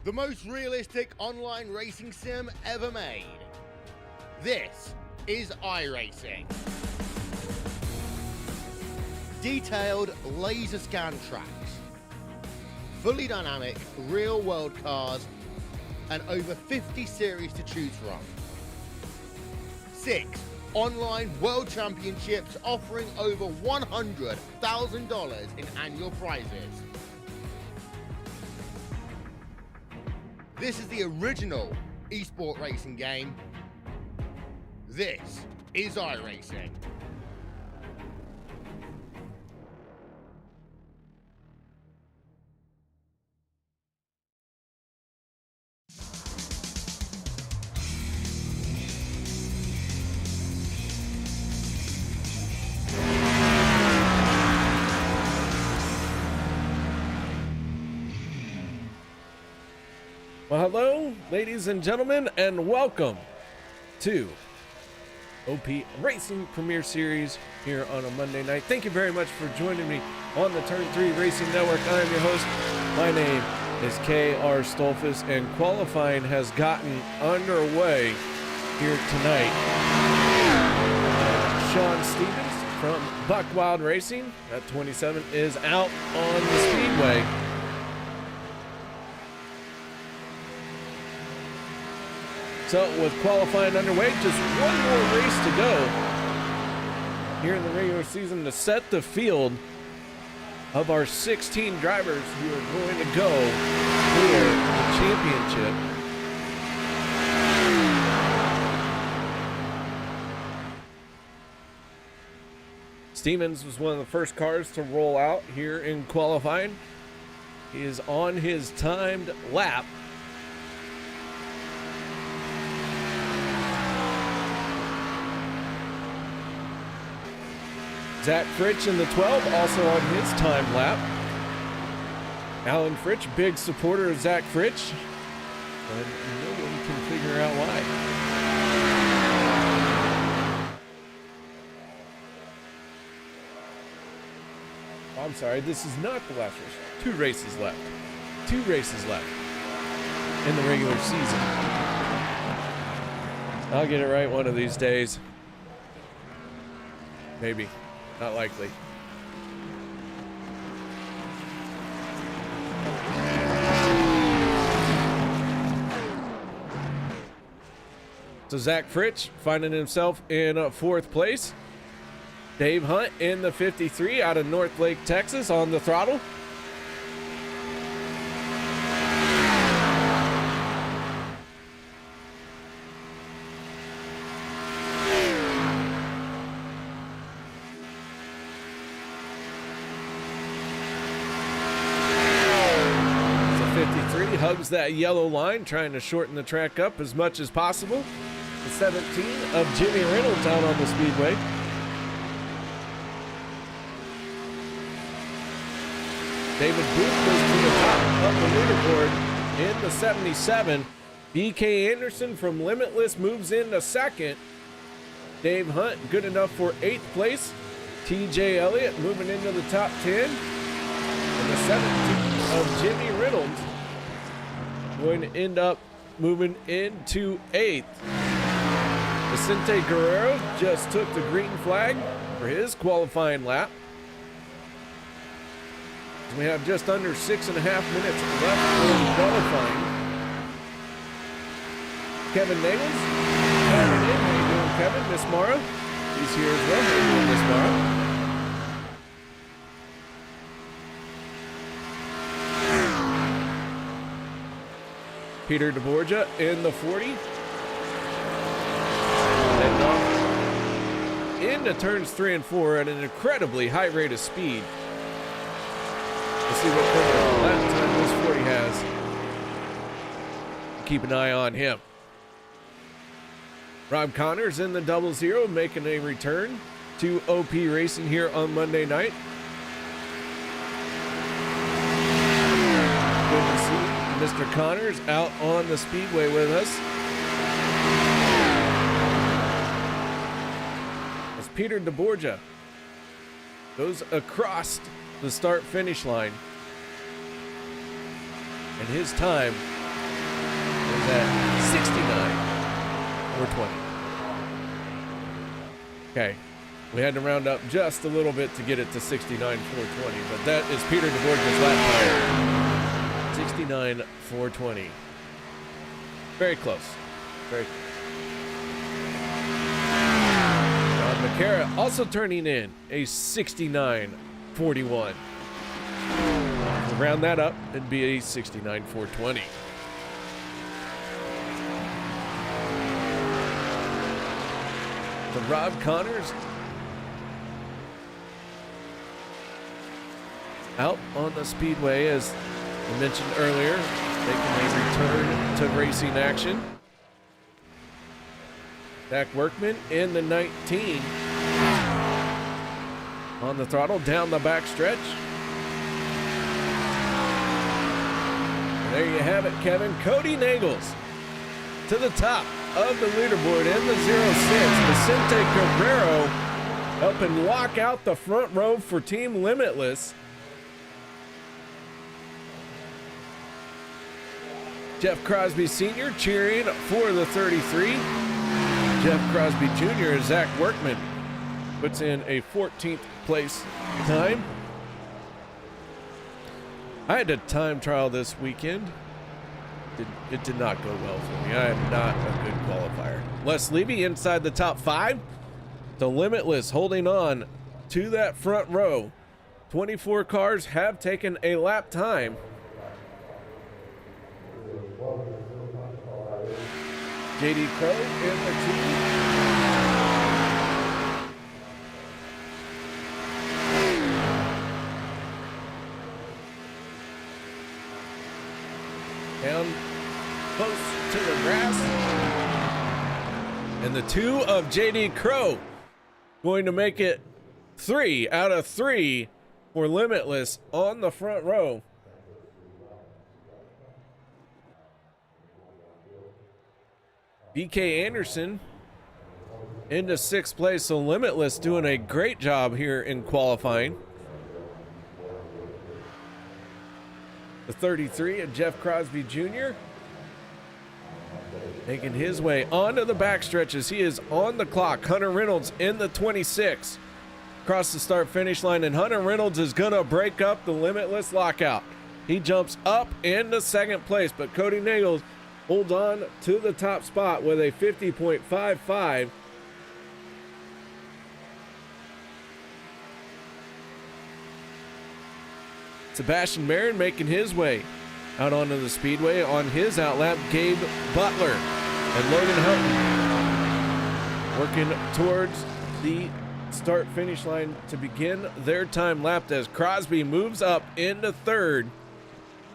the most realistic online racing sim ever made. This is iRacing. Detailed laser scan tracks, fully dynamic real-world cars, and over 50 series to choose from. 6 online world championships offering over $100,000 in annual prizes. This is the original esport racing game. This is iRacing. Well, hello, ladies and gentlemen, and welcome to OP Racing Premier Series here on a Monday night. Thank you very much for joining me on the Turn 3 Racing Network. I am your host. My name is KR Stolfus, and qualifying has gotten underway here tonight. Sean Stevens from Buck Wild Racing at 27 is out on the speedway. So with qualifying underway, just one more race to go here in the regular season to set the field of our 16 drivers who are going to go for the championship. Stevens was one of the first cars to roll out here in qualifying. He is on his timed lap. Zach Fritsch in the 12, also on his time lap. Alan Fritsch, big supporter of Zach Fritsch, but no one can figure out why. I'm sorry, this is not the last race. 2 races left. 2 races left in the regular season. I'll get it right one of these days. Maybe. Not likely. So Zach Fritsch finding himself in 4th place. Dave Hunt in the 53 out of North Lake, Texas on the throttle. Hugs that yellow line, trying to shorten the track up as much as possible. The 17 of Jimmy Reynolds out on the speedway. David Booth goes to the top of the leaderboard in the 77. BK Anderson from Limitless moves into 2nd. Dave Hunt good enough for 8th place. TJ Elliott moving into the top 10. And the 17 of Jimmy Reynolds going to end up moving into 8th. Vicente Guerrero just took the green flag for his qualifying lap. We have just under 6.5 minutes left in qualifying. Kevin Nagels, how you doing, Kevin? Miss Mara, he's here as well. How you doing, Miss Mara? Peter DeBorgia in the 40. Heading off into turns 3 and 4 at an incredibly high rate of speed. Let's see what kind of lap time this 40 has. Keep an eye on him. Rob Connors in the 00 making a return to OP Racing here on Monday night. Good to see Mr. Connors out on the speedway with us. As Peter DeBorgia goes across the start-finish line. And his time 420. Okay, we had to round up just a little bit to get it to 69 420, but that is Peter DeVorge's lap time. 69 420. Very close. Very close. John McCara also turning in a 69 41. We'll round that up and be a 69 420. The Rob Connors out on the speedway, as I mentioned earlier, making a return to racing action. Zach Workman in the 19 on the throttle down the back stretch. And there you have it, Kevin. Cody Nagels to the top of the leaderboard in the 06. Vicente Cabrero helping lock out the front row for Team Limitless. Jeff Crosby Sr. cheering for the 33. Jeff Crosby Jr. Zach Workman puts in a 14th place time. I had a time trial this weekend. It did not go well for me. I am not a good qualifier. Les Levy inside the top 5. The Limitless holding on to that front row. 24 cars have taken a lap time. JD Crow in the 2. Down close to the grass. And the 2 of JD Crow going to make it 3 out of 3 for Limitless on the front row. BK Anderson into 6th place, so Limitless doing a great job here in qualifying. The 33 of Jeff Crosby Jr. making his way onto the backstretch as he is on the clock. Hunter Reynolds in the 26. Across the start-finish line, and Hunter Reynolds is going to break up the Limitless lockout. He jumps up into 2nd place, but Cody Nagels holds on to the top spot with a 50.55. Sebastian Marin making his way out onto the speedway on his outlap. Gabe Butler and Logan Houghton working towards the start-finish line to begin their time lap as Crosby moves up into 3rd.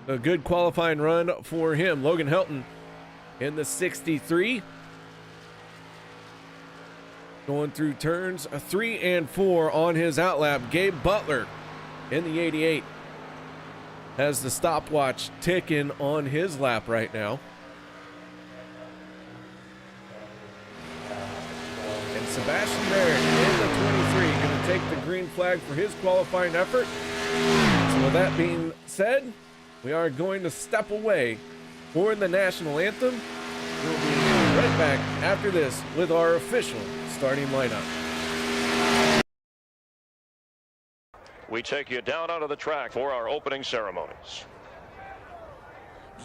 A good qualifying run for him. Logan Helton in the 63. Going through turns 3 and 4 on his outlap. Gabe Butler in the 88 has the stopwatch ticking on his lap right now. And Sebastian Merritt in the 23 going to take the green flag for his qualifying effort. So with that being said, we are going to step away for the national anthem. We'll be right back after this with our official starting lineup. We take you down onto the track for our opening ceremonies.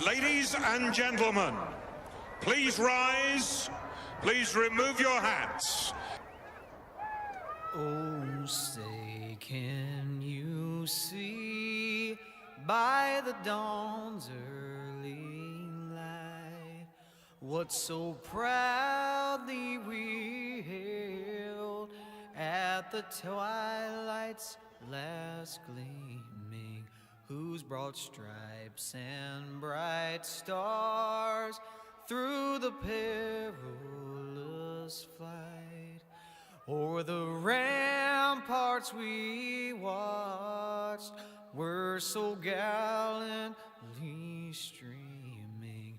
Ladies and gentlemen, please rise. Please remove your hats. Oh, say, can you see by the dawn's early light what so proudly we hailed at the twilight's last gleaming, whose broad stripes and bright stars through the perilous flight o'er the ramparts we watched were so gallantly streaming,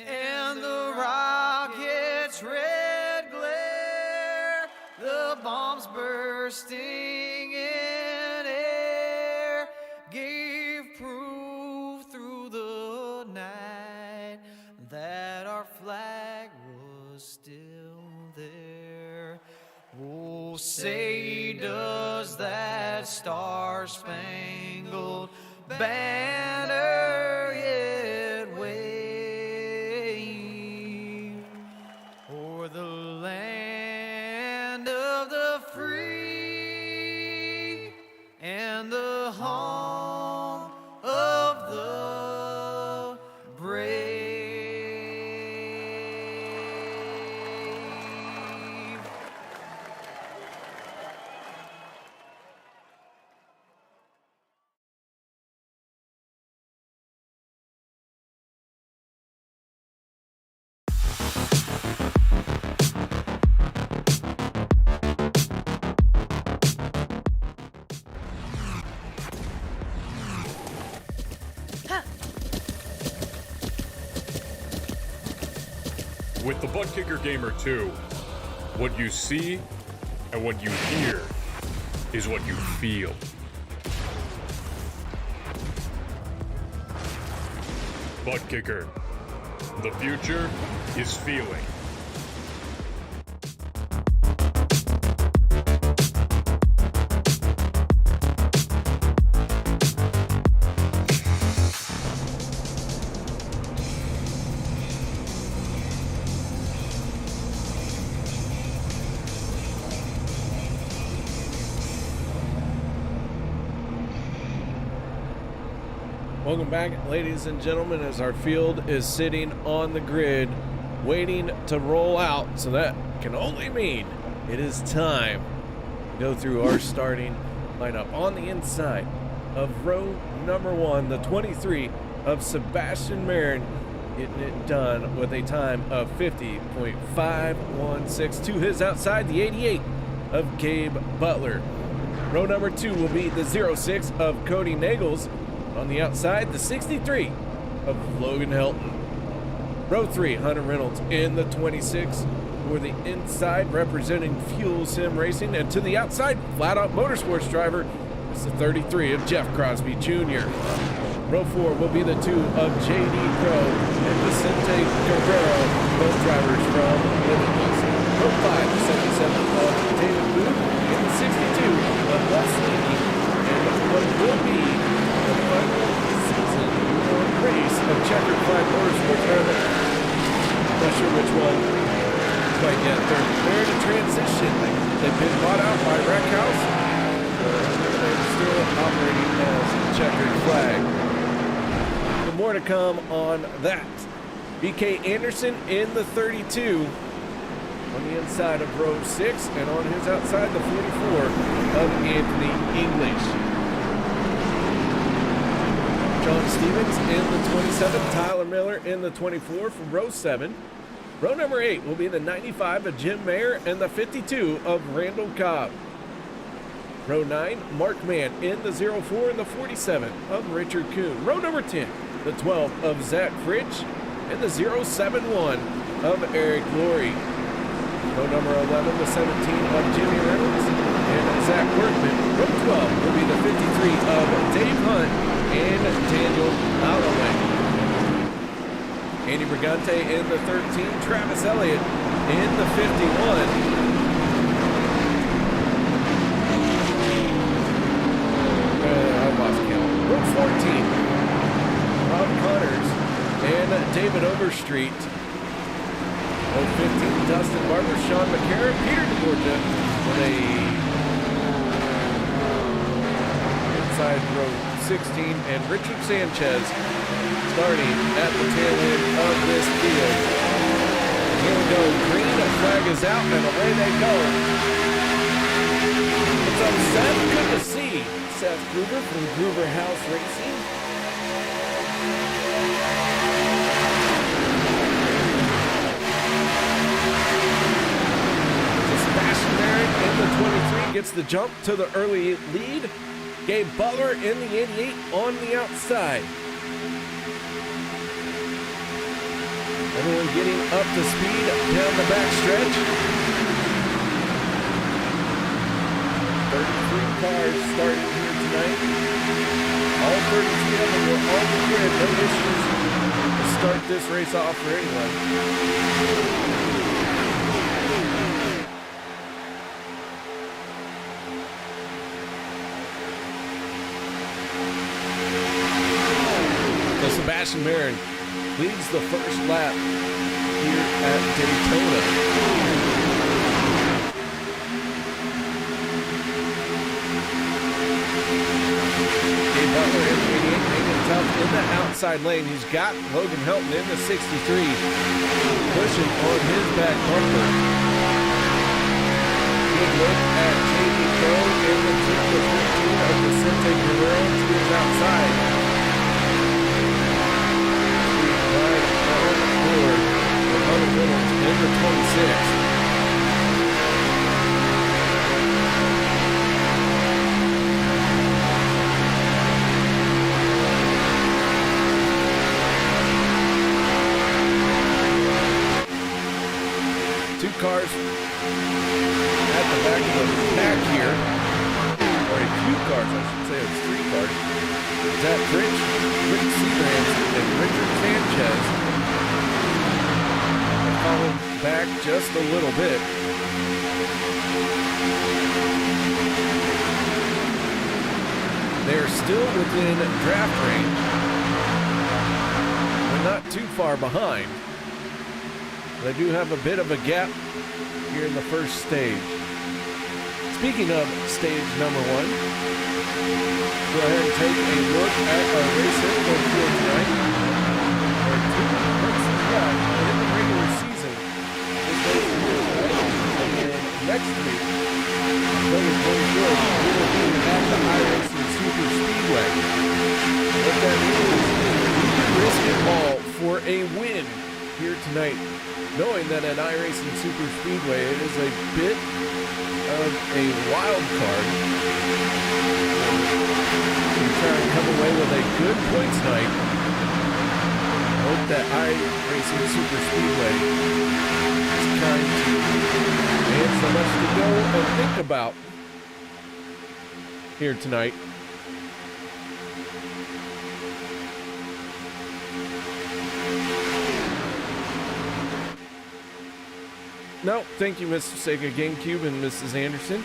and the rocket's red glare, the bombs bursting in air, gave proof through the night that our flag was still Oh, say does that star-spangled banner yet wave o'er the land of the free and the home of the brave. With the Butt Kicker Gamer 2, what you see and what you hear is what you feel. Butt Kicker. The future is feeling. Welcome back, ladies and gentlemen, as our field is sitting on the grid waiting to roll out. So that can only mean it is time to go through our starting lineup. On the inside of row number 1, the 23 of Sebastian Marin, getting it done with a time of 50.516. To his outside, the 88 of Gabe Butler. Row number 2 will be the 06 of Cody Nagels. On the outside, the 63 of Logan Helton. Row 3, Hunter Reynolds in the 26 for the inside, representing Fuel Sim Racing. And to the outside, Flat Out Motorsports driver, is the 33 of Jeff Crosby Jr. Row 4 will be the 2 of JD Crow and Vicente Guerrero, both drivers from Limitless. Row 5, the 77 of David Booth and the 62 of Leslie. And what will be the final season race of Checkered Flag Motorsports. Not sure which one quite yet. They're in a transition. They've been bought out by Wreck House. They're still operating as Checkered Flag. But more to come on that. BK Anderson in the 32 on the inside of row 6, and on his outside, the 44 of Anthony English. John Stevens in the 27, Tyler Miller in the 24 from row 7. Row number 8 will be the 95 of Jim Mayer and the 52 of Randall Cobb. Row 9, Mark Mann in the 04 and the 47 of Richard Kuhn. Row number 10, the 12 of Zach Fritsch and the 071 of Eric Laurie. Row number 11, the 17 of Jimmy Reynolds and Zach Workman. Row 12 will be the 53 of Dave Hunt and Daniel Holloway. Andy Brigante in the 13, Travis Elliott in the 51. I lost count. Row 14, Rob Connors and David Overstreet. Row 15, Dustin Barber, Sean McCarron, Peter DeGorgia with a inside row 16, and Richard Sanchez starting at the tail end of this field. Here we go. Green flag is out, and away they go. What's up, Seth? Good to see Seth Gruber from Gruber House Racing. Sebastian Marin in the 23 gets the jump to the early lead. Gabe Butler in the 88 on the outside. Everyone getting up to speed down the back stretch. 33 cars starting here tonight. All 33 of them were on the grid. No issues to start this race off for anyone. Sebastian Marin leads the first lap here at Daytona. Gabe Butler in the 88, hanging tough in the outside lane. He's got Logan Helton in the 63, pushing on his back bumper. Good look at J.D. Cole in the 2 of Vicente Guerrero to his outside. Right on board with Hunter Reynolds in the 26. Two cars at the back of the pack here, or a few cars, I should say. It's 3 cars. Zach Rich, Rick Seabrand, and Richard Sanchez. I'll follow back just a little bit. They're still within draft range. They're not too far behind. They do have a bit of a gap here in the first stage. Speaking of stage number 1, go ahead and take a look at our race info for tonight. There are 2 races left in the regular season. This race is tonight, and then next week, 2024, we will be at the iRacing Super Speedway. What that means is we can risk it all for a win here tonight, knowing that at iRacing Super Speedway it is a bit of a wild card. We try and come away with a good points night. I hope that iRacing Super Speedway is kind to and so much to go and think about here tonight. No, thank you, Mr. Sega GameCube and Mrs. Anderson.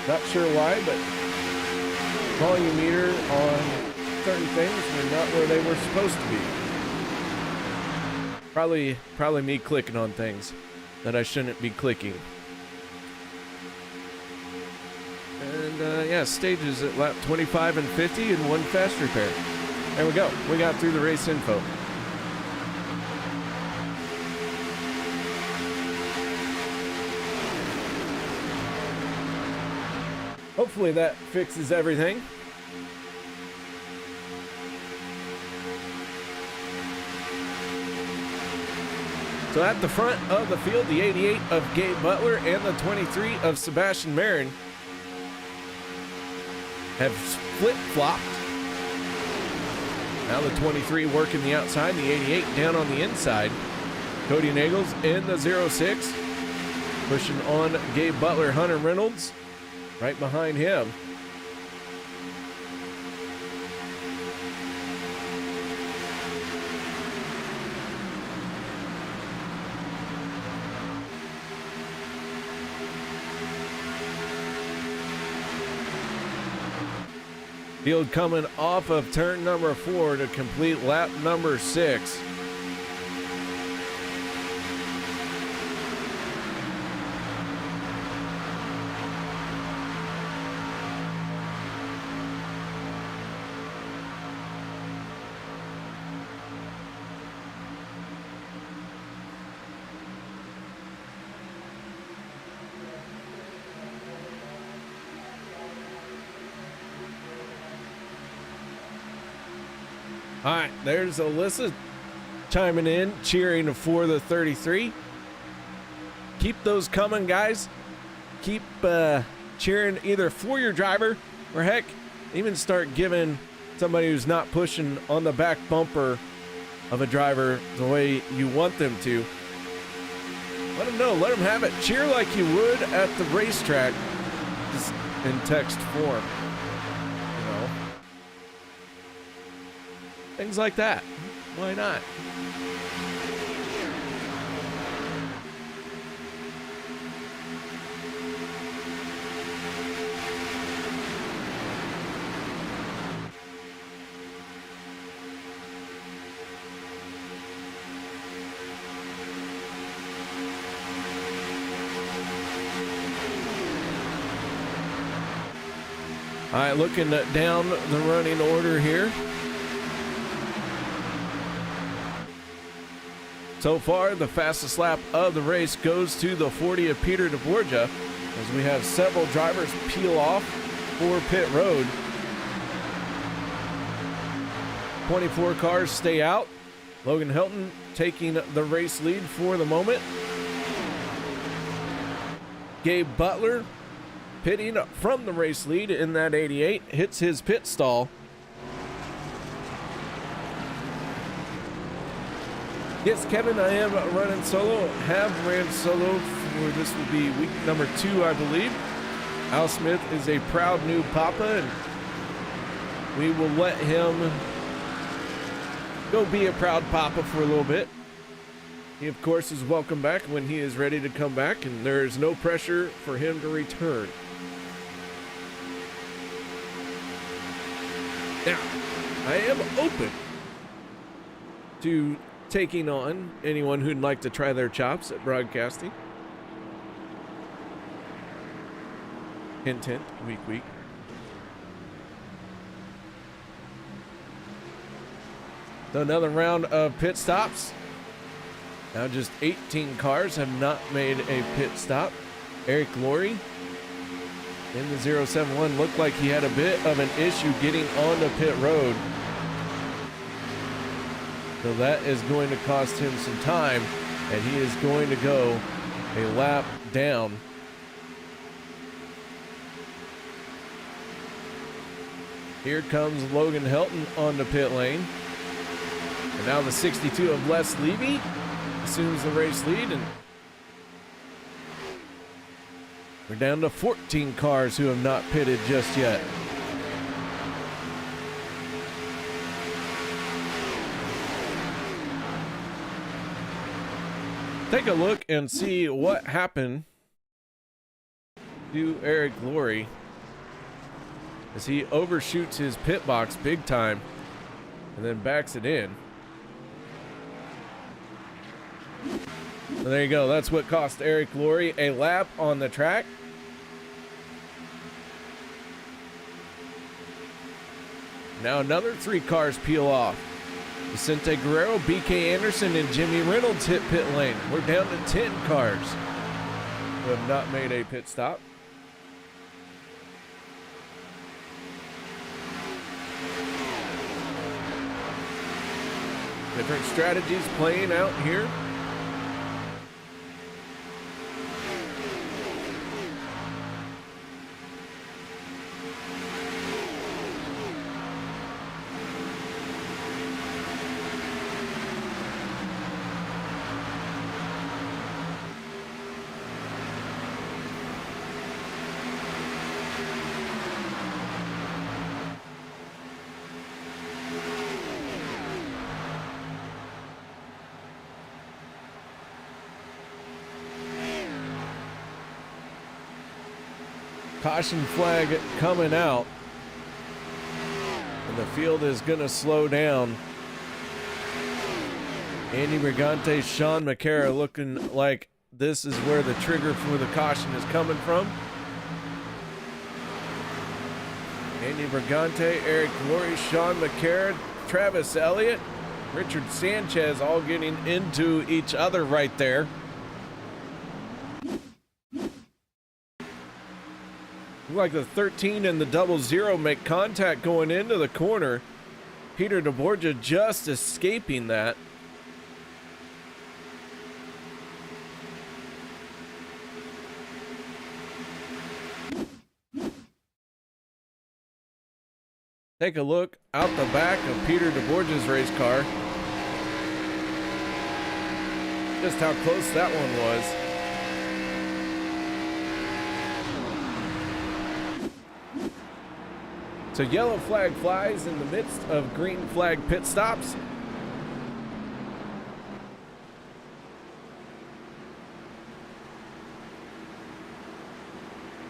Not sure why, but volume meter on certain things were not where they were supposed to be. Probably me clicking on things that I shouldn't be clicking. And yeah, stages at lap 25 and 50 and 1 fast repair. There we go. We got through the race info. Hopefully that fixes everything. So at the front of the field, the 88 of Gabe Butler and the 23 of Sebastian Marin have flip-flopped. Now the 23 working the outside, the 88 down on the inside. Cody Nagels in the 06, pushing on Gabe Butler, Hunter Reynolds right behind him. Field coming off of turn number 4 to complete lap number 6. All right, there's Alyssa chiming in, cheering for the 33. Keep those coming, guys. Keep cheering either for your driver or, heck, even start giving somebody who's not pushing on the back bumper of a driver the way you want them to. Let them know. Let them have it. Cheer like you would at the racetrack, just in text form. Things like that. Why not? All right, looking down the running order here. So far, the fastest lap of the race goes to the 40 of Peter DeBorgia, as we have several drivers peel off for pit road. 24 cars stay out. Logan Hilton taking the race lead for the moment. Gabe Butler pitting from the race lead in that 88, hits his pit stall. Yes, Kevin, I am running solo. Have ran solo for this will be week number 2, I believe. Al Smith is a proud new papa, and we will let him go be a proud papa for a little bit. He, of course, is welcome back when he is ready to come back, and there is no pressure for him to return. Now, I am open to taking on anyone who'd like to try their chops at broadcasting. Hint, hint, week. So another round of pit stops. Now just 18 cars have not made a pit stop. Eric Laurie in the 071 looked like he had a bit of an issue getting on the pit road. So that is going to cost him some time, and he is going to go a lap down. Here comes Logan Helton on the pit lane. And now the 62 of Les Levy assumes the race lead, and we're down to 14 cars who have not pitted just yet. Take a look and see what happened to Eric Laurie as he overshoots his pit box big time and then backs it in. So there you go. That's what cost Eric Laurie a lap on the track. Now another 3 cars peel off. Vicente Guerrero, BK Anderson, and Jimmy Reynolds hit pit lane. We're down to 10 cars who have not made a pit stop. Different strategies playing out here. Caution flag coming out, and the field is going to slow down. Andy Brigante, Sean McCara looking like this is where the trigger for the caution is coming from. Andy Brigante, Eric Laurie, Sean McCara, Travis Elliott, Richard Sanchez all getting into each other right there. Like the 13 and the 00 make contact going into the corner. Peter DeBorgia just escaping that. Take a look out the back of Peter DeBorgia's race car. Just how close that one was. So yellow flag flies in the midst of green flag pit stops.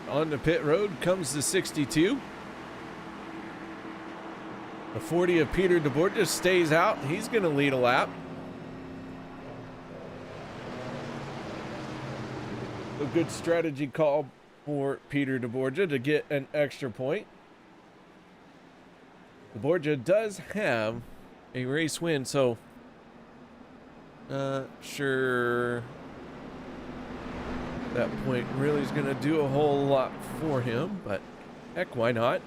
On the pit road comes the 62. The 40 of Peter DeBorgia stays out. He's going to lead a lap. A good strategy call for Peter DeBorgia to get an extra point. Borgia does have a race win, so sure that point really is going to do a whole lot for him, but heck, why not?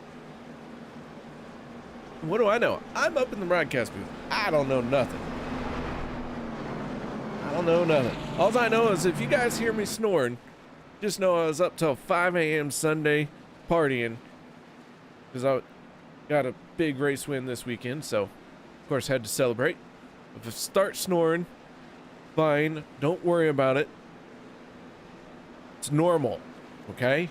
What do I know? I'm up in the broadcast booth. I don't know nothing. I don't know nothing. All I know is if you guys hear me snoring, just know I was up till 5 a.m. Sunday partying because I got a big race win this weekend, so of course had to celebrate. If I start snoring, fine, don't worry about it. It's normal, okay?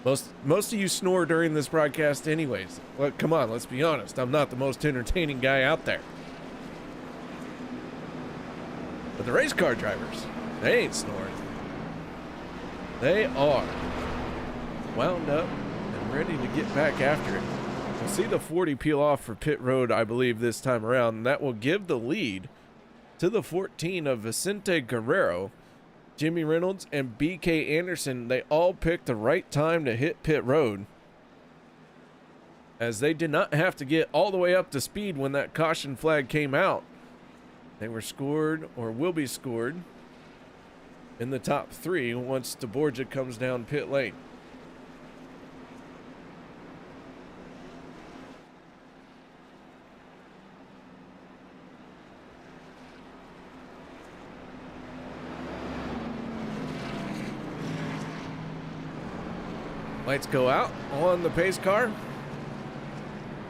Most of you snore during this broadcast anyways. Well, come on, let's be honest. I'm not the most entertaining guy out there. But the race car drivers, they ain't snoring. They are wound up and ready to get back after it. We'll see the 40 peel off for pit road, I believe, this time around. And that will give the lead to the 14 of Vicente Guerrero. Jimmy Reynolds and BK Anderson, they all picked the right time to hit pit road, as they did not have to get all the way up to speed when that caution flag came out. They were scored, or will be scored, in the top 3 once DeBorgia comes down pit lane. Lights go out on the pace car.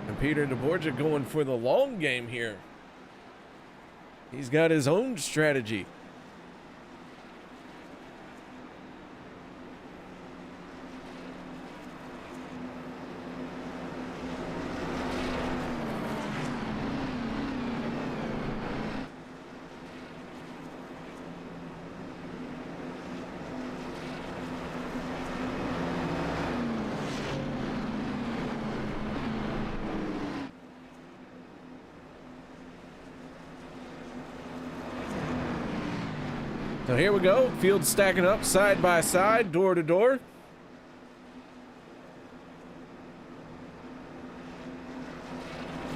And Peter DeBorgia going for the long game here. He's got his own strategy. So here we go, field stacking up side by side, door to door.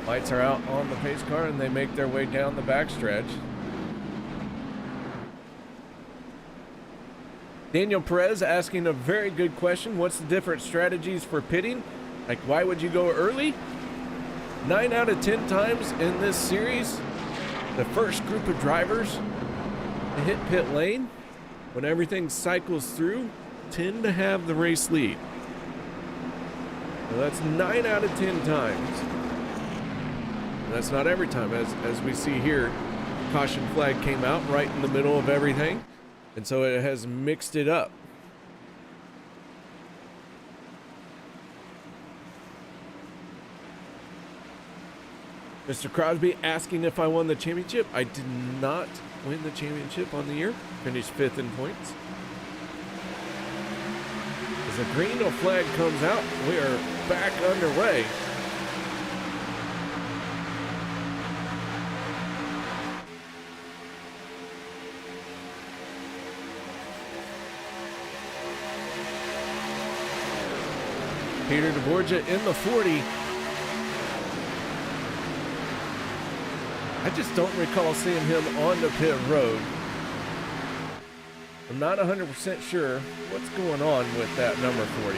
Lights are out on the pace car and they make their way down the backstretch. Daniel Perez asking a very good question. What's the different strategies for pitting? Like, why would you go early? 9 out of 10 times in this series, the first group of drivers to hit pit lane, when everything cycles through, tend to have the race lead. So that's 9 out of 10 times. And that's not every time, as we see here. Caution flag came out right in the middle of everything, and so it has mixed it up. Mr. Crosby asking if I won the championship. I did not win the championship on the year. Finished 5th in points. As the green flag comes out, we are back underway. Peter DeBorgia in the 40. I just don't recall seeing him on the pit road. I'm not 100% sure what's going on with that number 40.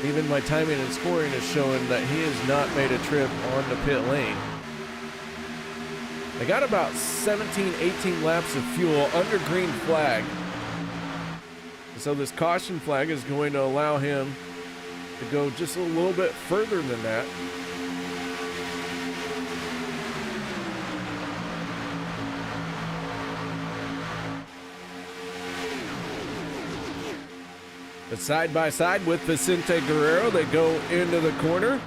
Even my timing and scoring is showing that he has not made a trip on the pit lane. I got about 17, 18 laps of fuel under green flag. So this caution flag is going to allow him to go just a little bit further than that. But side by side with Vicente Guerrero, they go into the corner.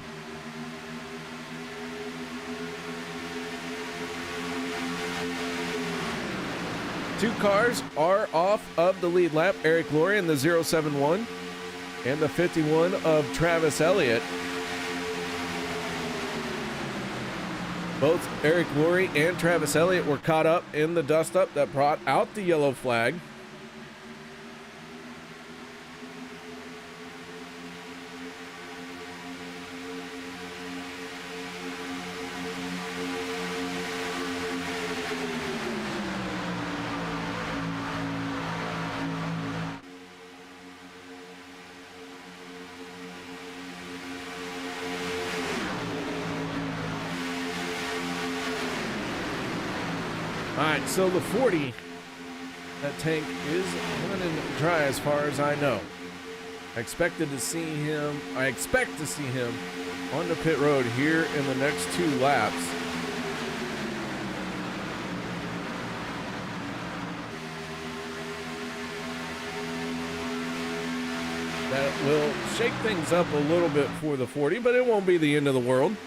Two cars are off of the lead lap. Eric Laurie in the 071 and the 51 of Travis Elliott. Both Eric Laurie and Travis Elliott were caught up in the dust-up that brought out the yellow flag. All right, so the 40, that tank is running dry as far as I know. I expect to see him on the pit road here in the next 2 laps. That will shake things up a little bit for the 40, but it won't be the end of the world.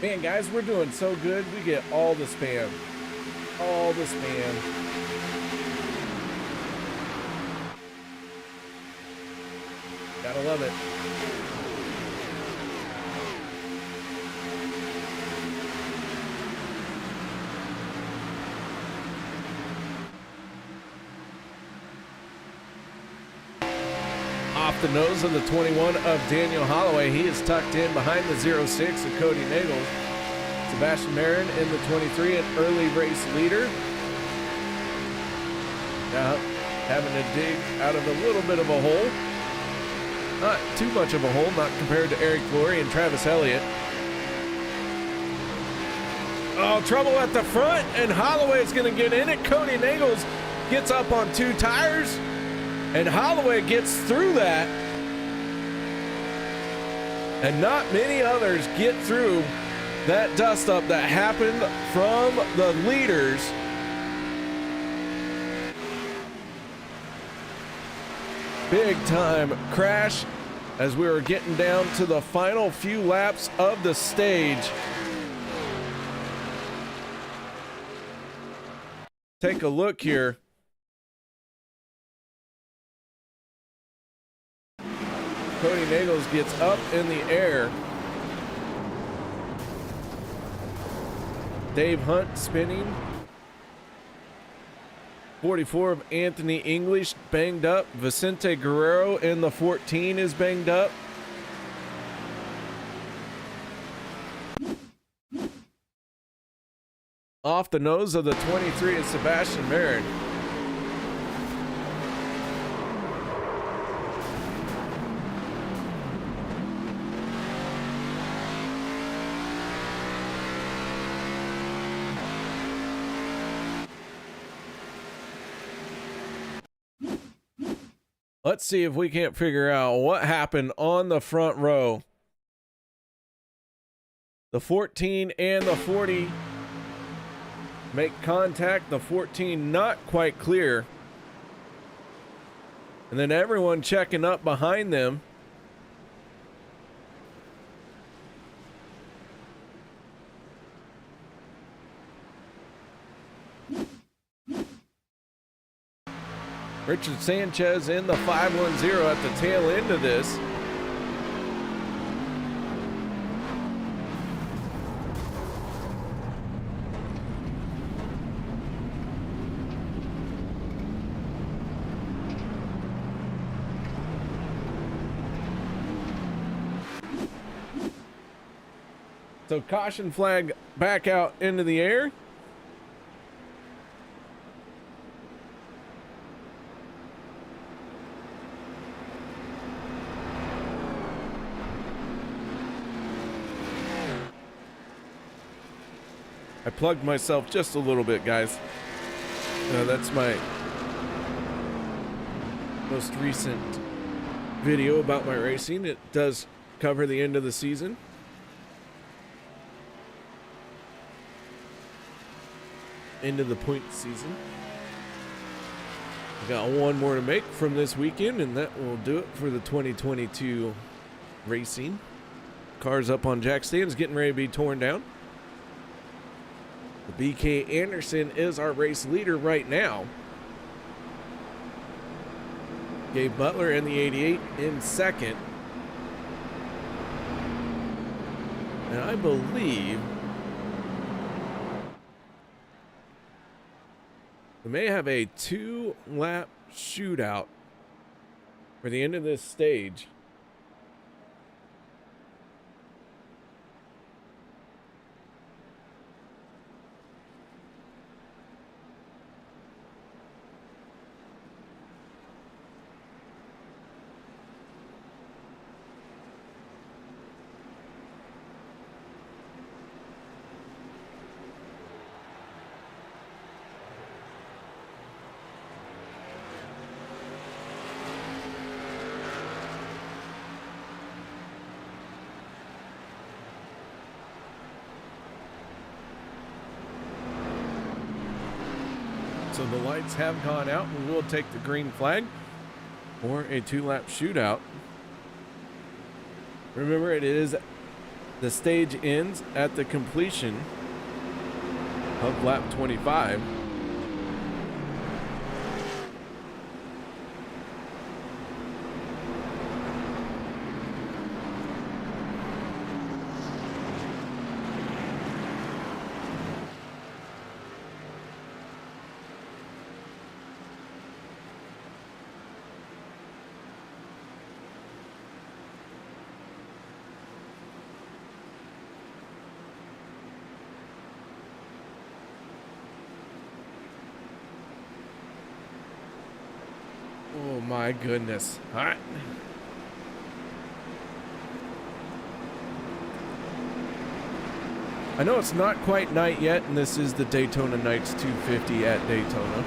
Man, guys, we're doing so good. We get all the spam. All the spam. Gotta love it. Off the nose of the 21 of Daniel Holloway. He is tucked in behind the 06 of Cody Nagels. Sebastian Marin in the 23, an early race leader. Now having to dig out of a little bit of a hole. Not too much of a hole, not compared to Eric Flory and Travis Elliott. Oh, trouble at the front, and Holloway is going to get in it. Cody Nagels gets up on 2 tires, and Holloway gets through that. And not many others get through that dust up that happened from the leaders. Big time crash as we were getting down to the final few laps of the stage. Take a look here. Cody Nagels gets up in the air. Dave Hunt spinning. 44 of Anthony English banged up. Vicente Guerrero in the 14 is banged up. Off the nose of the 23 is Sebastian Marin. Let's see if we can't figure out what happened on the front row. The 14 and the 40 make contact. The 14 not quite clear. And then everyone checking up behind them. Richard Sanchez in the 510 at the tail end of this. So caution flag back out into the air. I plugged myself just a little bit, guys. That's my most recent video about my racing. It does cover the end of the season. End of the point season. I got one more to make from this weekend, and that will do it for the 2022 racing. Cars up on jack stands, getting ready to be torn down. The BK Anderson is our race leader right now. Gabe Butler in the 88 in second. And I believe we may have a 2-lap shootout for the end of this stage. So the lights have gone out, and we'll take the green flag for a 2-lap shootout. Remember, it is the stage ends at the completion of lap 25. Oh my goodness. All right. I know it's not quite night yet, and this is the Daytona Nights 250 at Daytona.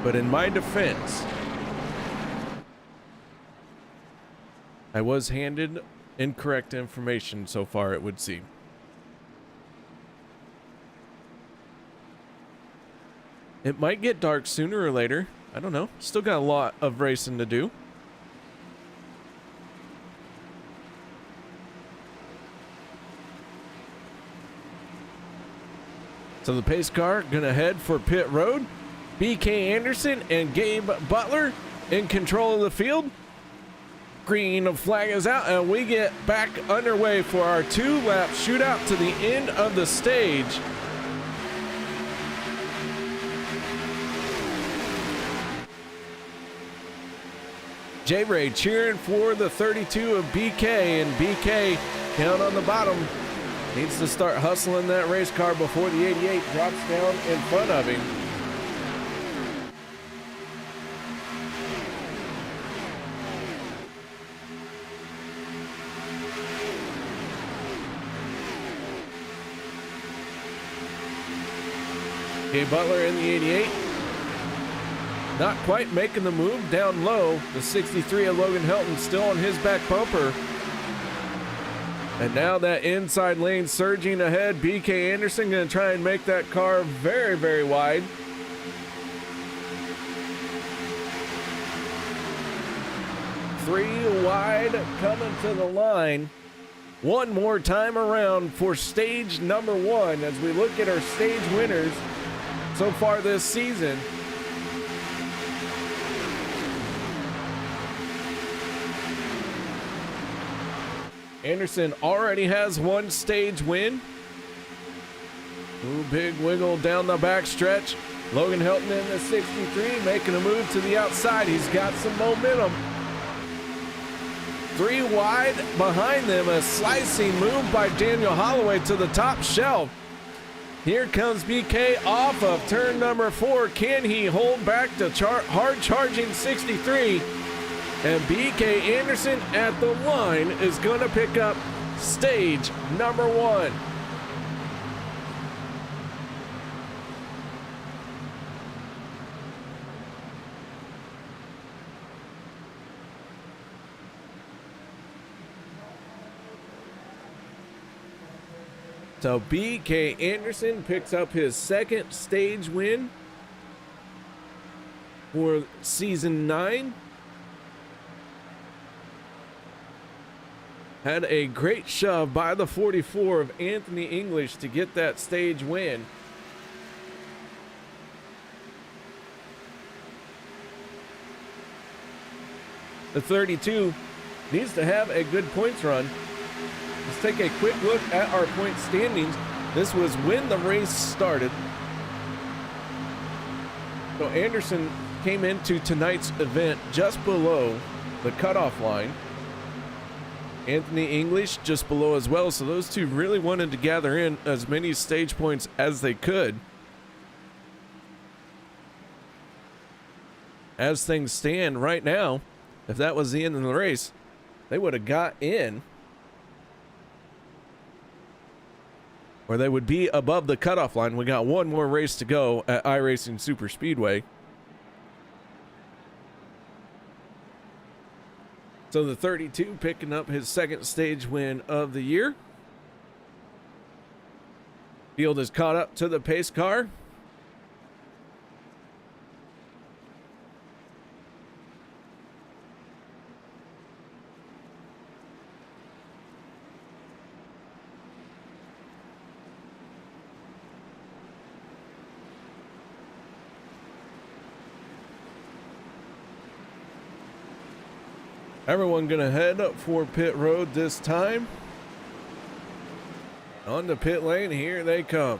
But in my defense, I was handed incorrect information so far, it would seem. It might get dark sooner or later. I don't know. Still got a lot of racing to do. So the pace car gonna head for pit road. BK Anderson and Gabe Butler in control of the field. Green flag is out, and we get back underway for our 2-lap shootout to the end of the stage. J-Ray cheering for the 32 of BK, and BK down on the bottom needs to start hustling that race car before the 88 drops down in front of him. Okay, Butler in the 88. Not quite making the move down low. The 63 of Logan Helton still on his back bumper. And now that inside lane surging ahead. BK Anderson going to try and make that car very, very wide. Three wide coming to the line. One more time around for stage number 1 as we look at our stage winners so far this season. Anderson already has one stage win. Ooh, big wiggle down the back stretch. Logan Helton in the 63 making a move to the outside. He's got some momentum. 3 wide behind them. A slicing move by Daniel Holloway to the top shelf. Here comes BK off of turn number 4. Can he hold back the hard charging 63? And BK Anderson at the line is going to pick up stage number 1. So BK Anderson picks up his second stage win for season 9. Had a great shove by the 44 of Anthony English to get that stage win. The 32 needs to have a good points run. Let's take a quick look at our point standings. This was when the race started. So Anderson came into tonight's event just below the cutoff line. Anthony English just below as well. So those two really wanted to gather in as many stage points as they could. As things stand right now, if that was the end of the race, they would have got in, or they would be above the cutoff line. We got one more race to go at iRacing Super Speedway. So the 32 picking up his second stage win of the year. Field is caught up to the pace car. Everyone gonna head up for pit road this time. On the pit lane, here they come.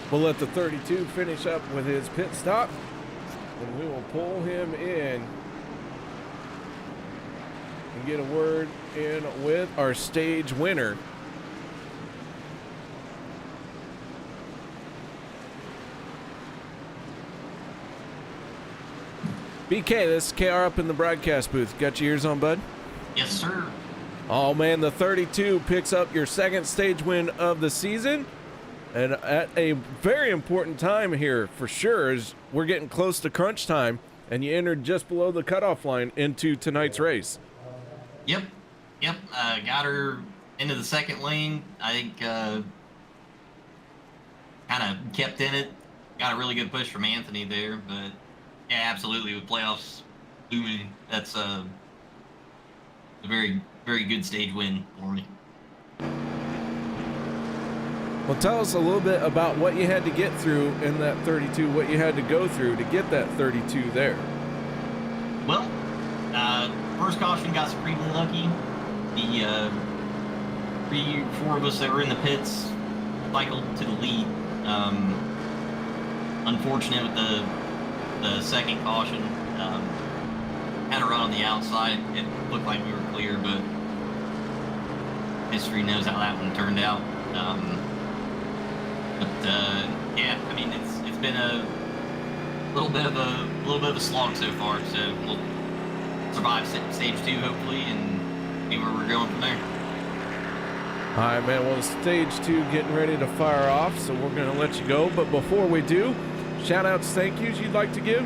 We'll let the 32 finish up with his pit stop, and we will pull him in and get a word in with our stage winner. BK, this is KR up in the broadcast booth. Got your ears on, bud? Yes, sir. Oh man, the 32 picks up your second stage win of the season. And at a very important time here, for sure, as we're getting close to crunch time, and you entered just below the cutoff line into tonight's race. Yep. Got her into the second lane. I think kind of kept in it. Got a really good push from Anthony there, but yeah, absolutely. With playoffs looming, that's a very, very good stage win for me. Well, tell us a little bit about what you had to get through in that 32, what you had to go through to get that 32 there. Well, first caution got supremely lucky. The 4 of us that were in the pits cycled to the lead. Unfortunate with the second caution. Had a run on the outside. It looked like we were clear, but history knows how that one turned out. Yeah, I mean it's been a little bit of a slog so far. So we'll survive stage 2 hopefully, and see where we're going from there. All right, man. Well, stage 2 getting ready to fire off, so we're gonna let you go. But before we do, shout outs, thank yous you'd like to give?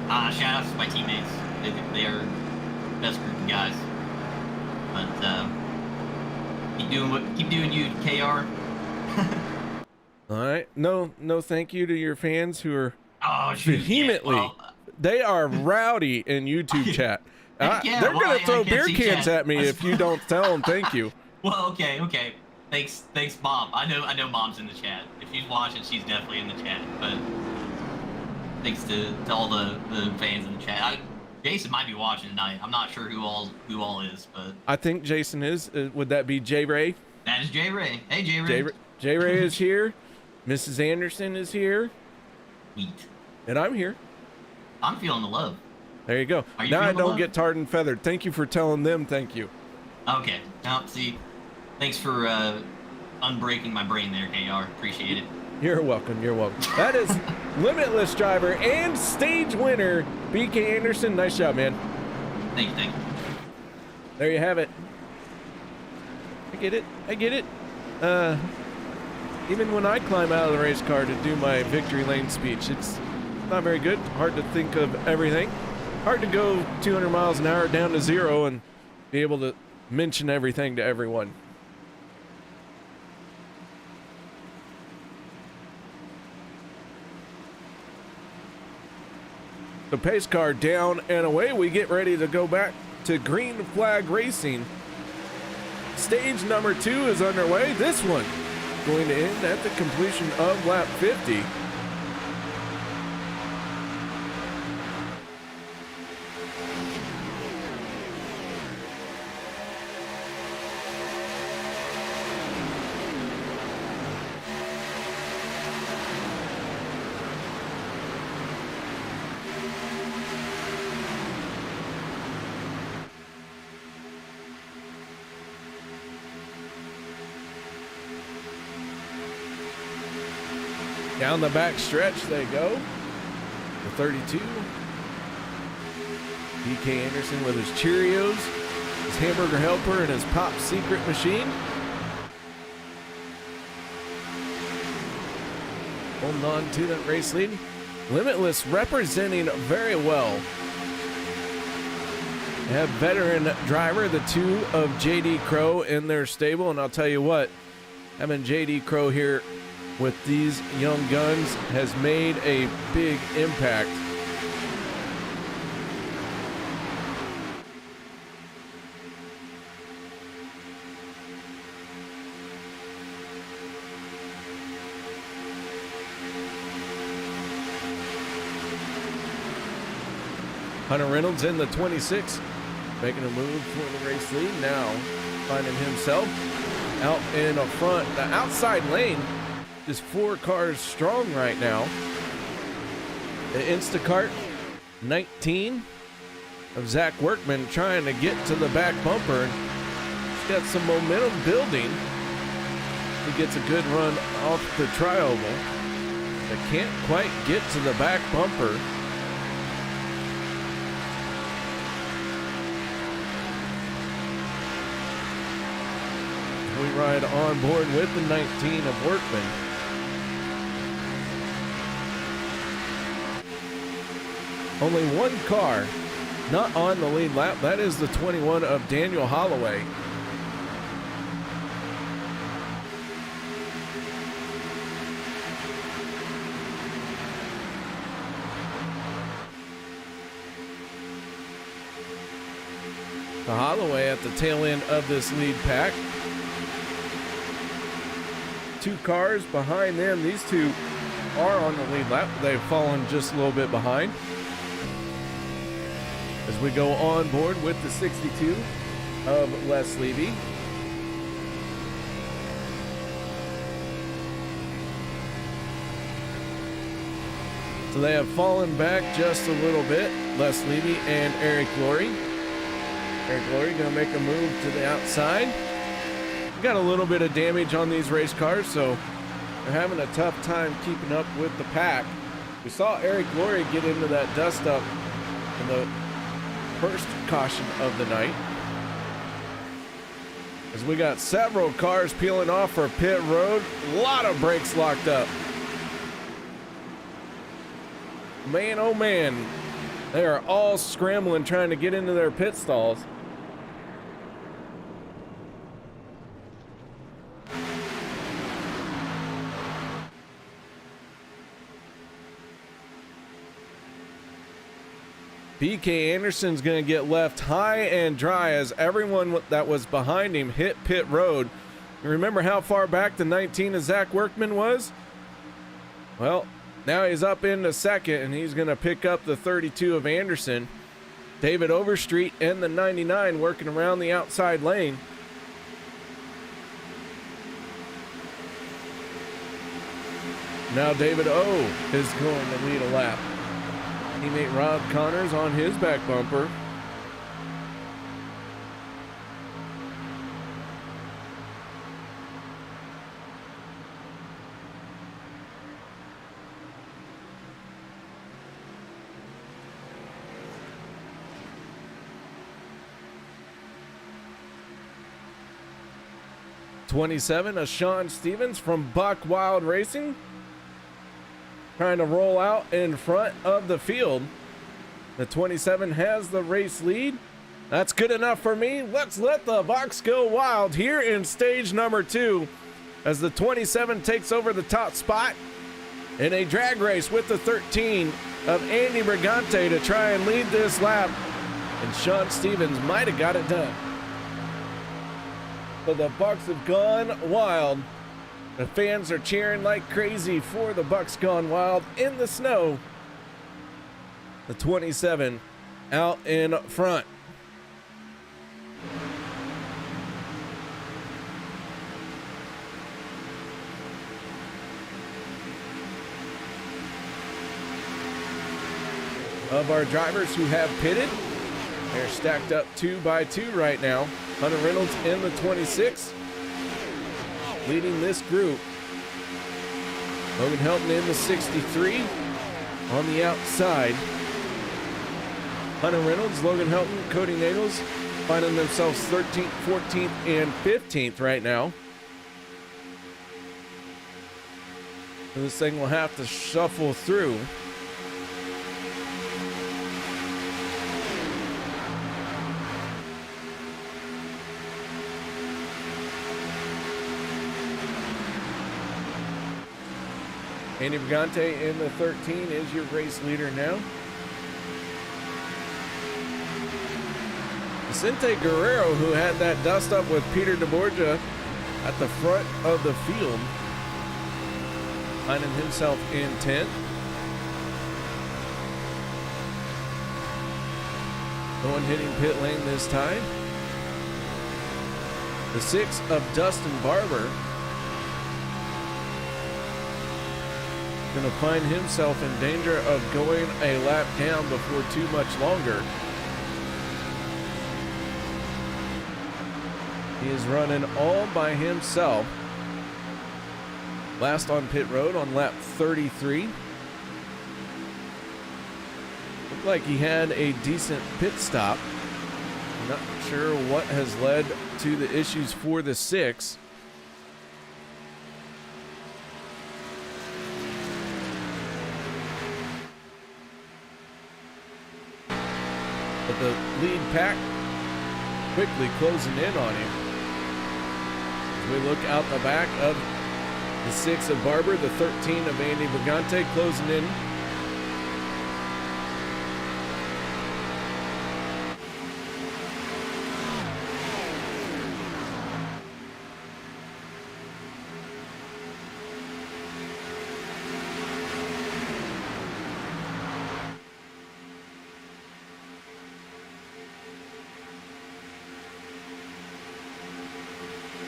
Shout outs to my teammates. They are the best group of guys. But keep doing you, KR. All right. No thank you to your fans who are vehemently. Yeah, well, they are rowdy in YouTube chat. Yeah, they're well, going to throw I beer see cans chat. at me if you don't tell them thank you. Well, okay. Thanks, Mom. I know Mom's in the chat. If she's watching, she's definitely in the chat. But thanks to all the fans in the chat. Jason might be watching tonight. I'm not sure who all is, but I think Jason is. Would that be J Ray? that is J Ray. Hey, J Ray. J Ray is here. Mrs. Anderson is here, Sweet. and I'm here. I'm feeling the love. There you go. Are you Now I feeling the don't love? get tarred and feathered. Thank you for telling them thank you. Okay. Now, see, thanks for unbreaking my brain there, KR. Appreciate it. You're welcome. You're welcome. That is Limitless driver and stage winner, BK Anderson. Nice job, man. Thank you. There you have it. I get it. Even when I climb out of the race car to do my victory lane speech, it's not very good. Hard to think of everything. Hard to go 200 miles an hour down to 0 and be able to mention everything to everyone. The pace car down and away. We get ready to go back to green flag racing. Stage number 2 is underway. This one going to end at the completion of lap 50. Down the back stretch they go. The 32. BK Anderson with his Cheerios, his hamburger helper, and his Pop Secret machine. Holding on to that race lead. Limitless representing very well. They have veteran driver, the 2 of JD Crow in their stable, and I'll tell you what, having JD Crow here with these young guns has made a big impact. Hunter Reynolds in the 26, making a move for the race lead. Now finding himself out in the front. The outside lane is 4 cars strong right now. The Instacart 19 of Zach Workman trying to get to the back bumper. He's got some momentum building. He gets a good run off the trioval. They can't quite get to the back bumper. We ride on board with the 19 of Workman. Only one car not on the lead lap. That is the 21 of Daniel Holloway. The Holloway at the tail end of this lead pack. 2 cars behind them. These 2 are on the lead lap. They've fallen just a little bit behind. As we go on board with the 62 of Les Levy. So they have fallen back just a little bit. Les Levy and Eric Laurie. Eric Laurie gonna make a move to the outside. Got a little bit of damage on these race cars, so they're having a tough time keeping up with the pack. We saw Eric Laurie get into that dust up in the first caution of the night. As we got several cars peeling off for pit road, a lot of brakes locked up. Man, oh man, they are all scrambling trying to get into their pit stalls. BK Anderson's going to get left high and dry as everyone that was behind him hit pit road. You remember how far back the 19 of Zach Workman was? Well, now he's up into second, and he's going to pick up the 32 of Anderson. David Overstreet and the 99 working around the outside lane. Now David O is going to lead a lap. Teammate Rob Connors on his back bumper. '27, a Sean Stevens from Buck Wild Racing. Trying to roll out in front of the field. The 27 has the race lead. That's good enough for me. Let's let the Bucks go wild here in stage number 2 as the 27 takes over the top spot in a drag race with the 13 of Andy Brigante to try and lead this lap. And Sean Stevens might have got it done. But the Bucks have gone wild. The fans are cheering like crazy for the Bucks gone wild in the snow. The 27 out in front. Of our drivers who have pitted, they're stacked up 2 by 2 right now. Hunter Reynolds in the 26. Leading this group. Logan Helton in the 63 on the outside. Hunter Reynolds, Logan Helton, Cody Nagels finding themselves 13th, 14th, and 15th right now. So this thing will have to shuffle through. Andy Brigante in the 13 is your race leader now. Vicente Guerrero, who had that dust up with Peter DeBorgia at the front of the field, finding himself in 10th. No one hitting pit lane this time. The 6 of Dustin Barber going to find himself in danger of going a lap down before too much longer. He is running all by himself. Last on pit road on lap 33. Looked like he had a decent pit stop. I'm not sure what has led to the issues for the 6. But the lead pack quickly closing in on him. As we look out the back of the 6 of Barber, the 13 of Andy Brigante closing in.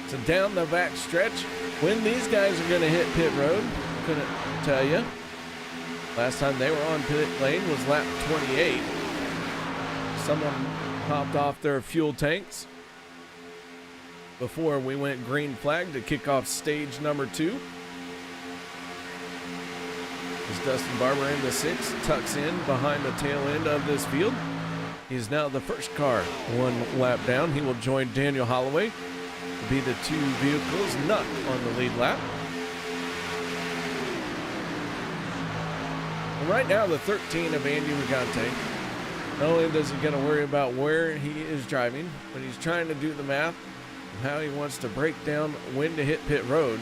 So down the back stretch, when these guys are going to hit pit road, couldn't tell you. Last time they were on pit lane was lap 28. Someone popped off their fuel tanks before we went green flag to kick off stage number 2. As Dustin Barber in the 6 tucks in behind the tail end of this field. He is now the first car 1 lap down. He will join Daniel Holloway. Be the 2 vehicles not on the lead lap. And right now, the 13 of Andy Brigante, not only does he got to worry about where he is driving, but he's trying to do the math of how he wants to break down when to hit pit road.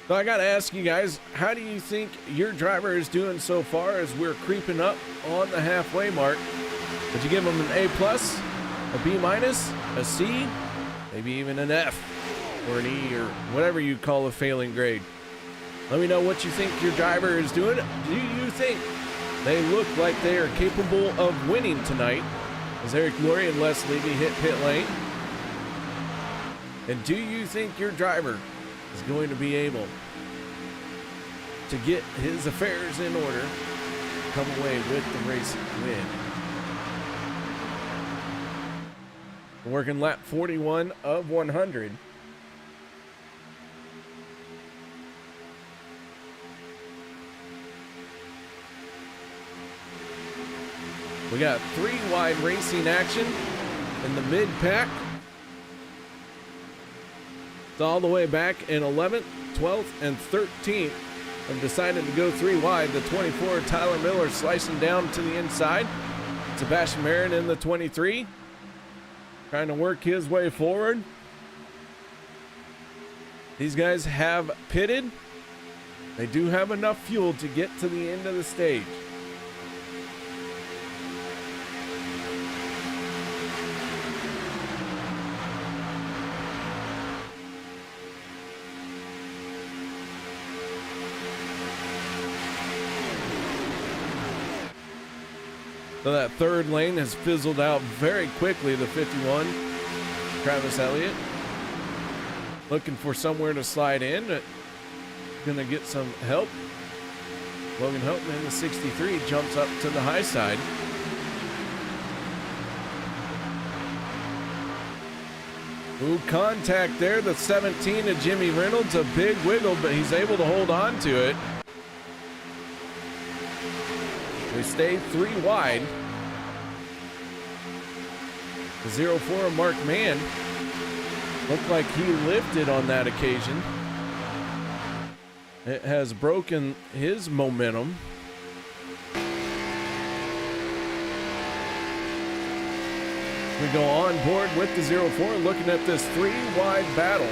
So I got to ask you guys, how do you think your driver is doing so far as we're creeping up on the halfway mark? Would you give him an A+, a B-, a C, maybe even an F or an E or whatever you call a failing grade? Let me know what you think your driver is doing. Do you think they look like they are capable of winning tonight as Eric Laurie and Les Levy hit pit lane? And do you think your driver is going to be able to get his affairs in order, come away with the race win? We're working lap 41 of 100. We got 3 wide racing action in the mid pack. All the way back in 11th, 12th, and 13th have decided to go 3 wide. The 24, Tyler Miller, slicing down to the inside. Sebastian Marin in the 23, trying to work his way forward. These guys have pitted. They do have enough fuel to get to the end of the stage. So that third lane has fizzled out very quickly. The 51, Travis Elliott, looking for somewhere to slide in. Gonna get some help. Logan Houghton in the 63 jumps up to the high side. Ooh, contact there. The 17 of Jimmy Reynolds, a big wiggle, but he's able to hold on to it. We stayed 3 wide. The 04 Mark Mann looked like he lifted on that occasion. It has broken his momentum. We go on board with the 04, looking at this 3-wide battle.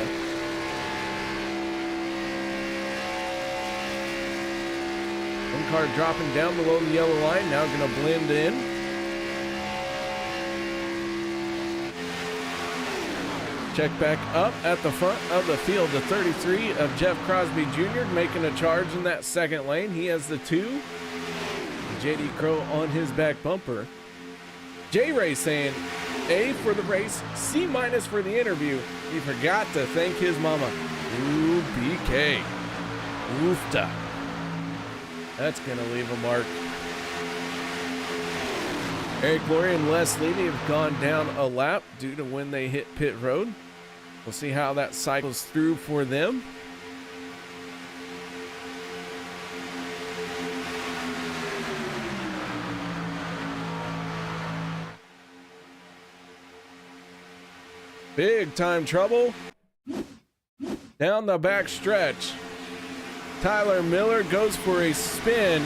One car dropping down below the yellow line, now going to blend in. Check back up at the front of the field, the 33 of Jeff Crosby Jr. making a charge in that second lane. He has the 2. JD Crow on his back bumper. J-Ray saying A for the race, C- for the interview. He forgot to thank his mama. Ooh, BK. Oofta. That's going to leave a mark. Eric Laurie and Les Levy have gone down a lap due to when they hit pit road. We'll see how that cycles through for them. Big time trouble down the back stretch. Tyler Miller goes for a spin.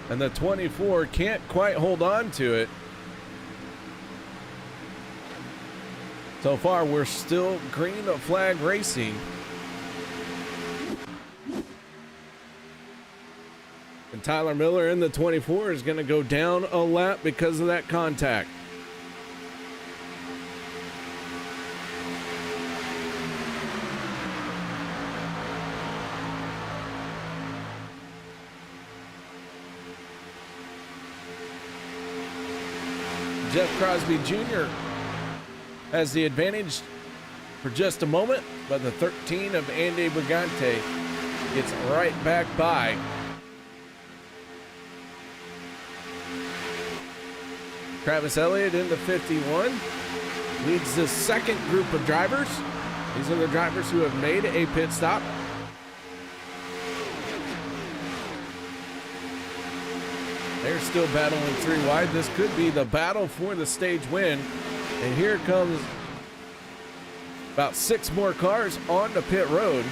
And the 24 can't quite hold on to it. So far, we're still green flag racing. And Tyler Miller in the 24 is going to go down a lap because of that contact. Jeff Crosby Jr. has the advantage for just a moment, but the 13 of Andy Brigante gets right back by. Travis Elliott in the 51 leads the second group of drivers. These are the drivers who have made a pit stop. They're still battling 3 wide. This could be the battle for the stage win. And here comes about 6 more cars onto pit road.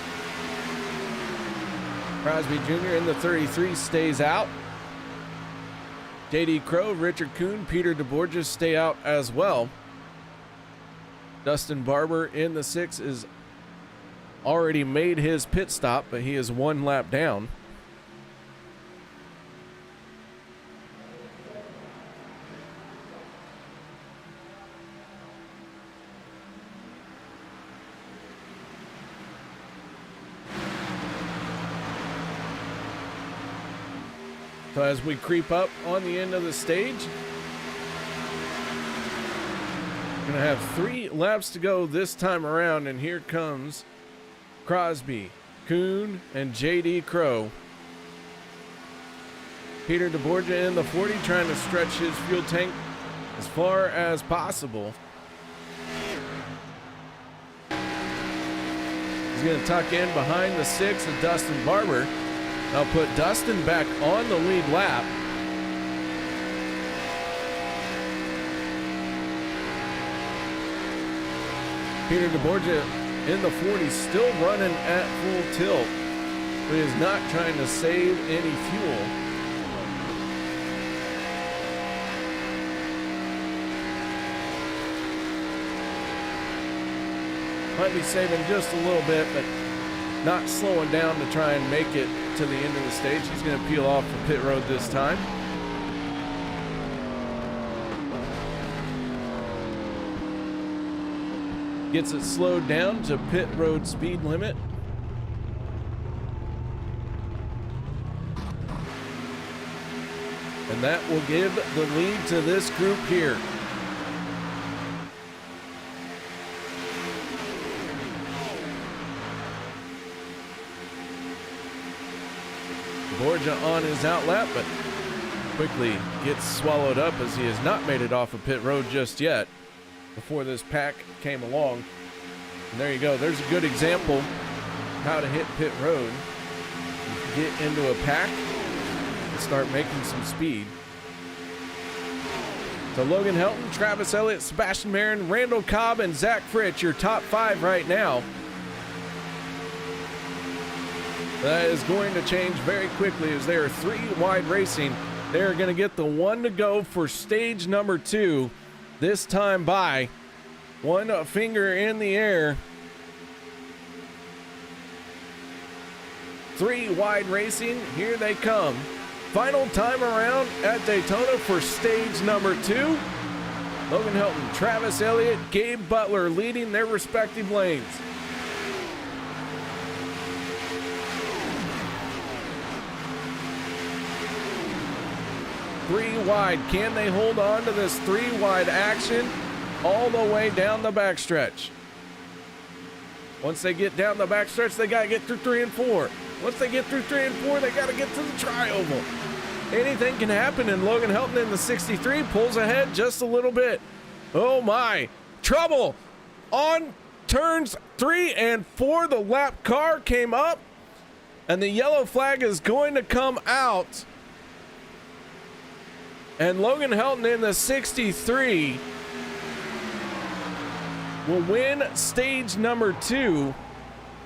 Crosby Jr. in the 33 stays out. JD Crow, Richard Kuhn, Peter DeBorges stay out as well. Dustin Barber in the 6 is already made his pit stop, but he is 1 lap down. So as we creep up on the end of the stage, we're gonna have 3 laps to go this time around, and here comes Crosby, Kuhn, and JD Crow. Peter DeBorgia in the 40 trying to stretch his fuel tank as far as possible. He's gonna tuck in behind the 6 of Dustin Barber. I'll put Dustin back on the lead lap. Peter DeBorgia in the 40 still running at full tilt, but is not trying to save any fuel. Might be saving just a little bit, but not slowing down to try and make it to the end of the stage. He's going to peel off the pit road this time. Gets it slowed down to pit road speed limit. And that will give the lead to this group here. Borgia on his outlap, but quickly gets swallowed up as he has not made it off of pit road just yet before this pack came along. And there you go. There's a good example how to hit pit road. Get into a pack and start making some speed. So Logan Helton, Travis Elliott, Sebastian Marin, Randall Cobb, and Zach Fritz, your top 5 right now. That is going to change very quickly as they are 3 wide racing. They are going to get the 1 to go for stage number 2, this time by 1 finger in the air. 3 wide racing, here they come. Final time around at Daytona for stage number 2. Logan Helton, Travis Elliott, Gabe Butler leading their respective lanes. Three wide. Can they hold on to this 3 wide action all the way down the backstretch? Once they get down the backstretch, they got to get through 3 and 4. Once they get through 3 and 4, they got to get to the tri-oval. Anything can happen, and Logan Helton in the 63 pulls ahead just a little bit. Oh my, trouble on turns 3 and 4. The lap car came up, and the yellow flag is going to come out. And Logan Helton in the 63 will win stage number 2.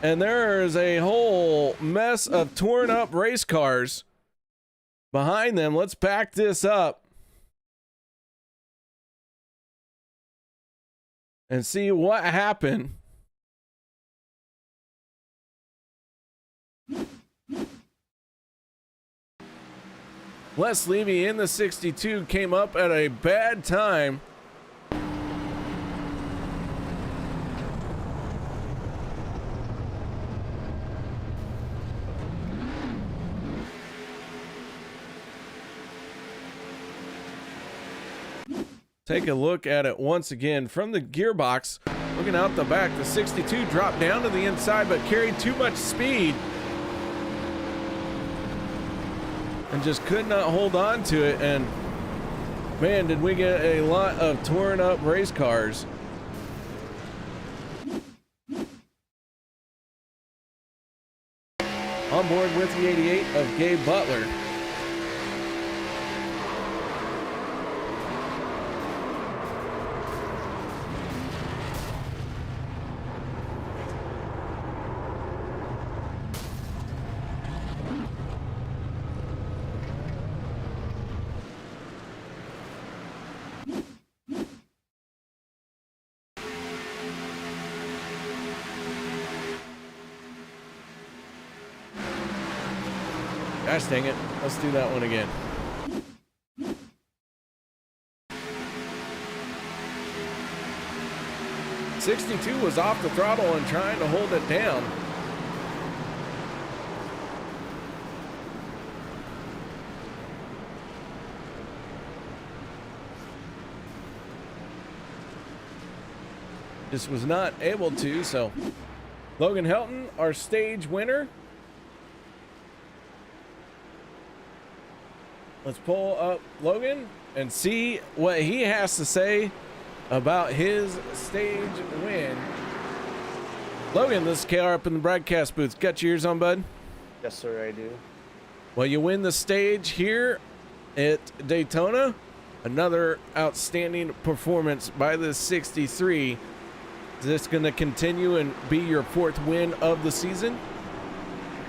And there is a whole mess of torn up race cars behind them. Let's back this up and see what happened. Les Levy in the 62 came up at a bad time. Take a look at it once again from the gearbox. Looking out the back, the 62 dropped down to the inside but carried too much speed and just could not hold on to it. And man, did we get a lot of torn up race cars. On board with the 88 of Gabe Butler. Gosh dang it. Let's do that one again. '62 was off the throttle and trying to hold it down. Just was not able to, so Logan Helton, our stage winner. Let's pull up Logan and see what he has to say about his stage win. Logan, this is KR up in the broadcast booth. Got your ears on, bud? Yes, sir, I do. Well, you win the stage here at Daytona. Another outstanding performance by the 63. Is this going to continue and be your 4th win of the season?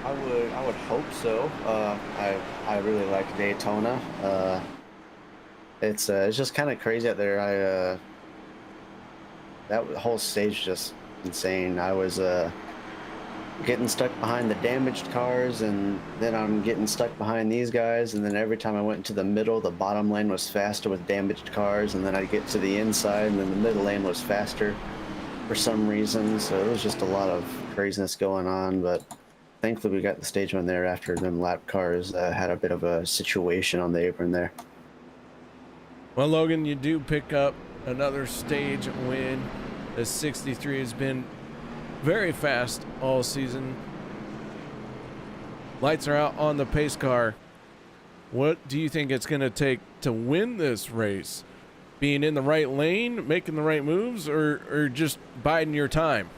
I would hope so. I really like Daytona. It's just kind of crazy out there. That whole stage just insane. I was getting stuck behind the damaged cars, and then I'm getting stuck behind these guys, and then every time I went into the middle, the bottom lane was faster with damaged cars, and then I'd get to the inside, and then the middle lane was faster for some reason. So it was just a lot of craziness going on, but thankfully we got the stage win there after them lap cars had a bit of a situation on the apron there. Well, Logan, you do pick up another stage win. The 63 has been very fast all season. Lights are out on the pace car. What do you think it's going to take to win this race? Being in the right lane, making the right moves, or just biding your time?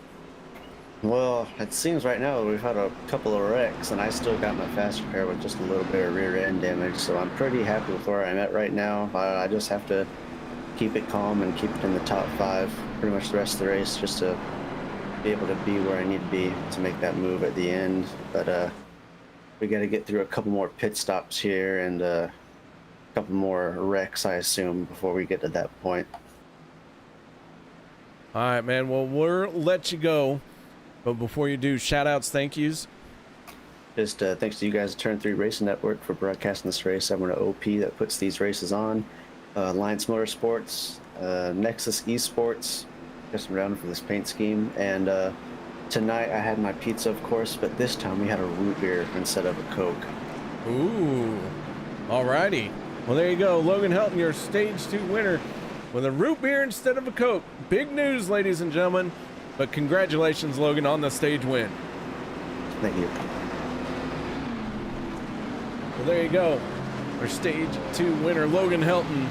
Well, it seems right now we've had a couple of wrecks, and I still got my faster car with just a little bit of rear end damage, so I'm pretty happy with where I'm at right now. I just have to keep it calm and keep it in the top 5 pretty much the rest of the race, just to be able to be where I need to be to make that move at the end. But we got to get through a couple more pit stops here and a couple more wrecks, I assume, before we get to that point. All right, man. Well, we'll let you go. But before you do, shout outs, thank yous. Just thanks to you guys at Turn 3 Racing Network for broadcasting this race. I'm going to OP that puts these races on. Alliance Motorsports, Nexus Esports, just around for this paint scheme. And tonight I had my pizza, of course, but this time we had a root beer instead of a Coke. Ooh, alrighty. Well, there you go. Logan Helton, your Stage 2 winner with a root beer instead of a Coke. Big news, ladies and gentlemen. But congratulations, Logan, on the stage win. Thank you. Well, there you go. Our Stage 2 winner, Logan Helton.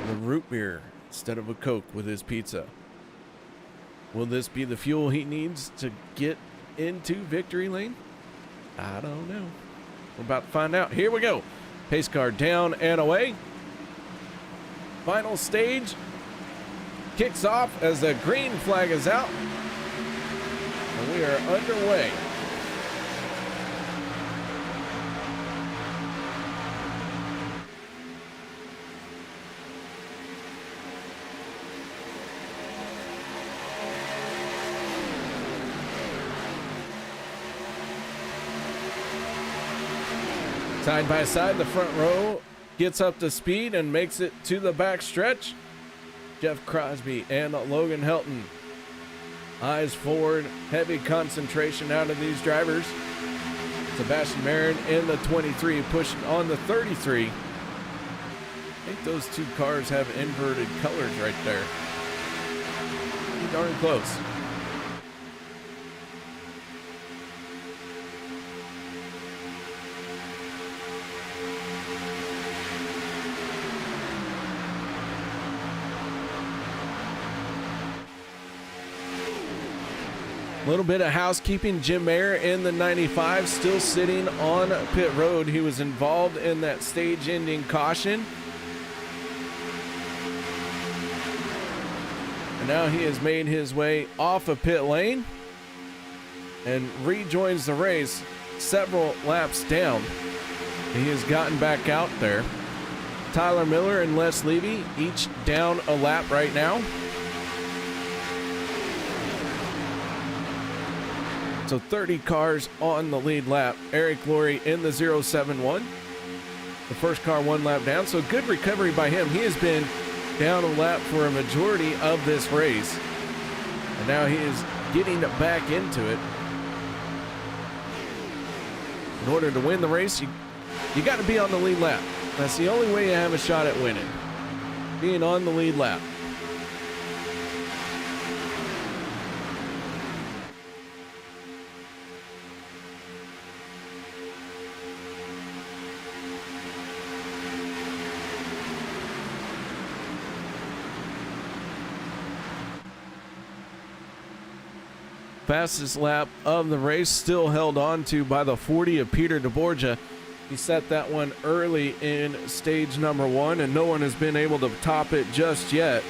The root beer instead of a Coke with his pizza. Will this be the fuel he needs to get into victory lane? I don't know. We're about to find out. Here we go. Pace car down and away. Final stage kicks off as the green flag is out. And we are underway. Side by side, the front row gets up to speed and makes it to the back stretch. Jeff Crosby and Logan Helton. Eyes forward, heavy concentration out of these drivers. Sebastian Marin in the 23 pushing on the 33. I think those two cars have inverted colors right there. Pretty darn close. A little bit of housekeeping. Jim Mayer in the 95 still sitting on pit road. He was involved in that stage ending caution. And now he has made his way off of pit lane and rejoins the race several laps down. He has gotten back out there. Tyler Miller and Les Levy each down a lap right now. So 30 cars on the lead lap. Eric Laurie in the 071. The first car 1 lap down. So good recovery by him. He has been down a lap for a majority of this race. And now he is getting back into it. In order to win the race, you got to be on the lead lap. That's the only way you have a shot at winning. Being on the lead lap. Fastest lap of the race, still held on to by the 40 of Peter DeBorgia. He set that one early in stage number 1, and no one has been able to top it just yet.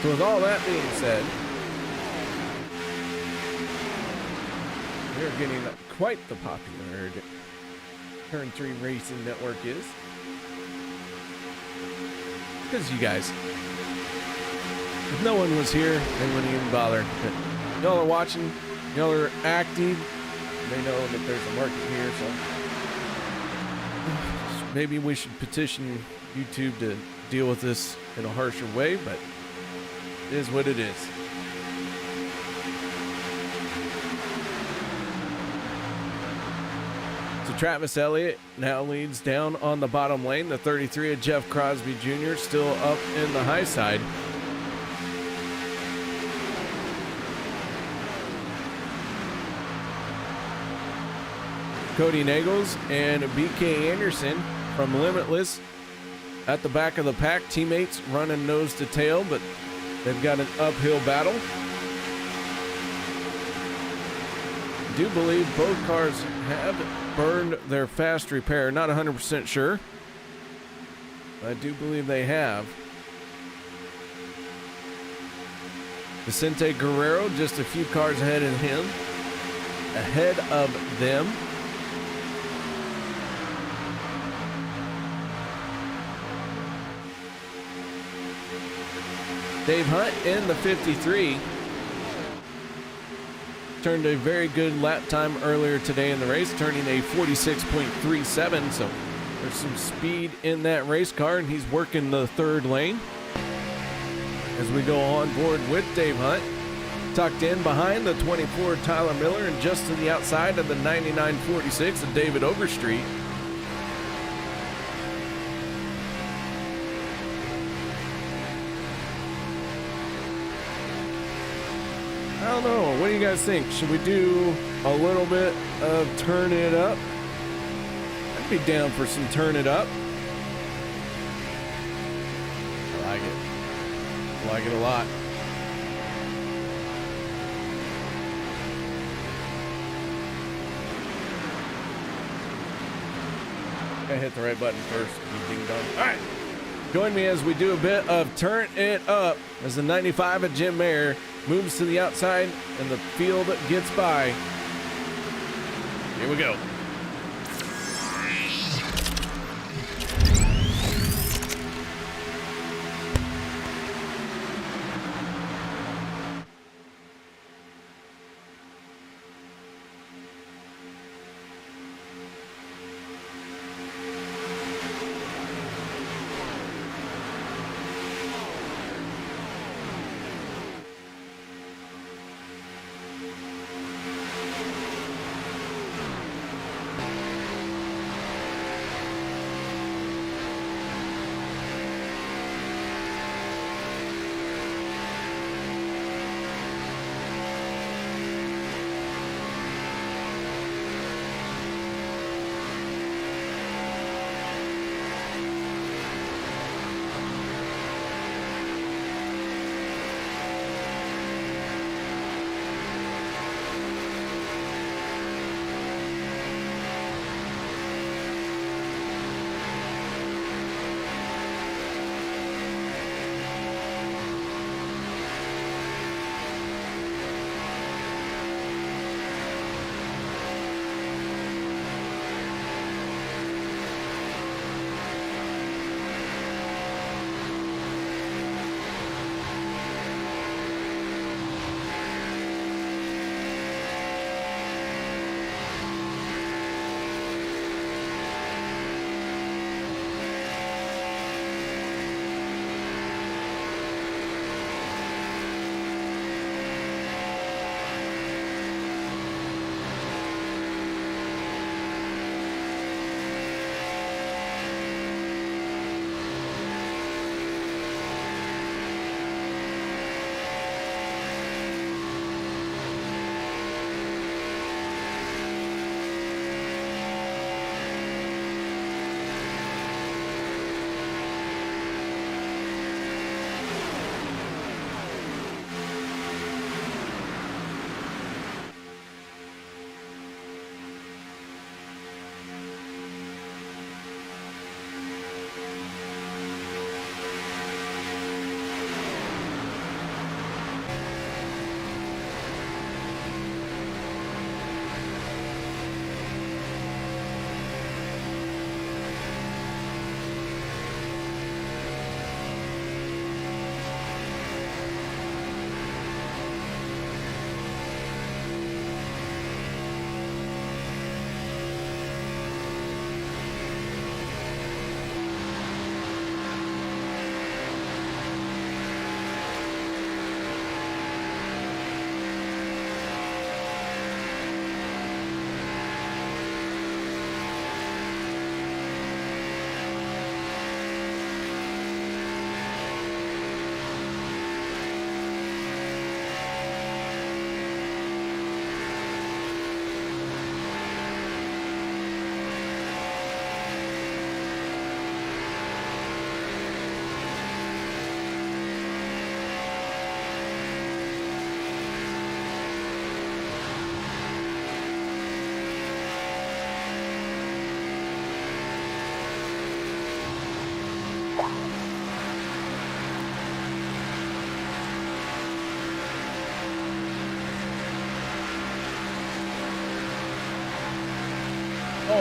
So with all that being said, we're getting quite the popularity Turn 3 Racing Network is. Because you guys. If no one was here, they wouldn't even bother. But y'all are watching, y'all are active. They know that there's a market here, so maybe we should petition YouTube to deal with this in a harsher way, but it is what it is. So Travis Elliott now leads down on the bottom lane. The 33 of Jeff Crosby Jr. still up in the high side. Cody Nagels and BK Anderson from Limitless at the back of the pack. Teammates running nose to tail, but they've got an uphill battle. I do believe both cars have burned their fast repair. Not 100% sure. I do believe they have. Vicente Guerrero just a few cars ahead of him. Ahead of them. Dave Hunt in the 53 turned a very good lap time earlier today in the race, turning a 46.37. So there's some speed in that race car, and he's working the third lane. As we go on board with Dave Hunt, tucked in behind the 24 Tyler Miller and just to the outside of the 9946 of David Overstreet. I don't know. What do you guys think? Should we do a little bit of turn it up? I'd be down for some turn it up. I like it. I like it a lot. I hit the right button first, you ding dong. All right. Join me as we do a bit of turn it up as the 95 of Jim Mayer moves to the outside and the field gets by. Here we go.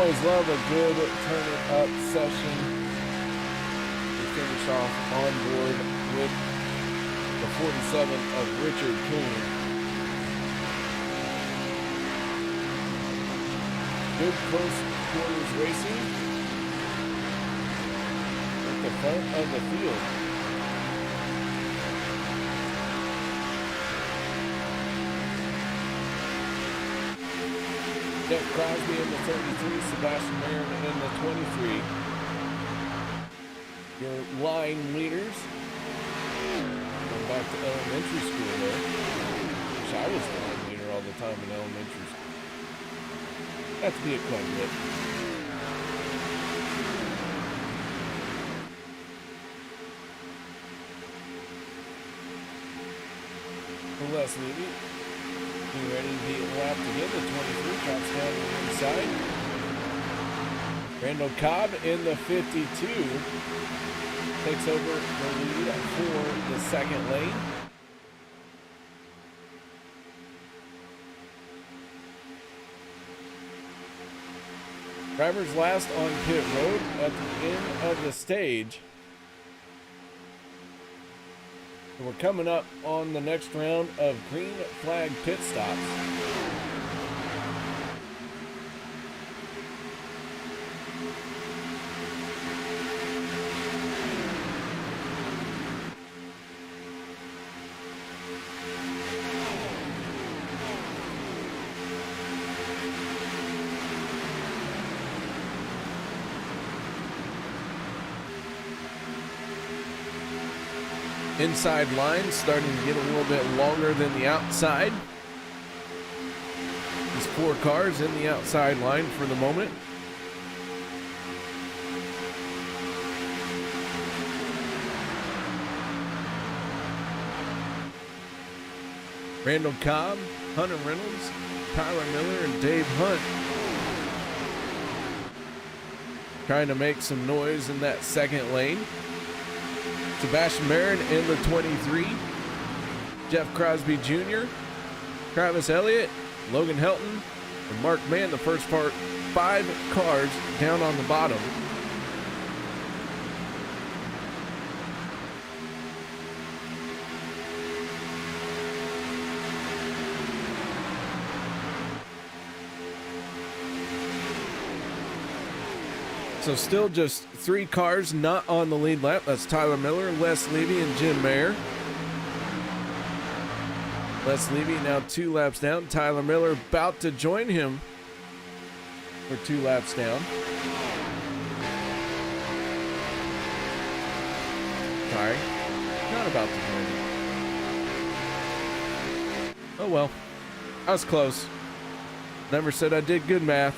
always love a good turn it up session. We finish off on board with the 47 of Richard King. Good close quarters racing at the front of the field. Jeff Crosby in the 33, Sebastian Marin in the 23. Your line leaders. Going back to elementary school there. Wish I was the line leader all the time in elementary school. That's be a quite a bit. Les Levy, getting ready to be lapped again. The 23 drops down to the inside. Randall Cobb in the 52 takes over the lead for the second lane. Drivers last on pit road at the end of the stage. And we're coming up on the next round of green flag pit stops. Inside line starting to get a little bit longer than the outside. There's 4 cars in the outside line for the moment. Randall Cobb, Hunter Reynolds, Tyler Miller, and Dave Hunt trying to make some noise in that second lane. Sebastian Marin in the 23, Jeff Crosby Jr., Travis Elliott, Logan Helton, and Mark Mann, the first part, 5 cars down on the bottom. So still just 3 cars not on the lead lap. That's Tyler Miller, Les Levy, and Jim Mayer. Les Levy now 2 laps down. Tyler Miller about to join him for 2 laps down. Sorry, not about to join him. Oh well, I was close. Never said I did good math.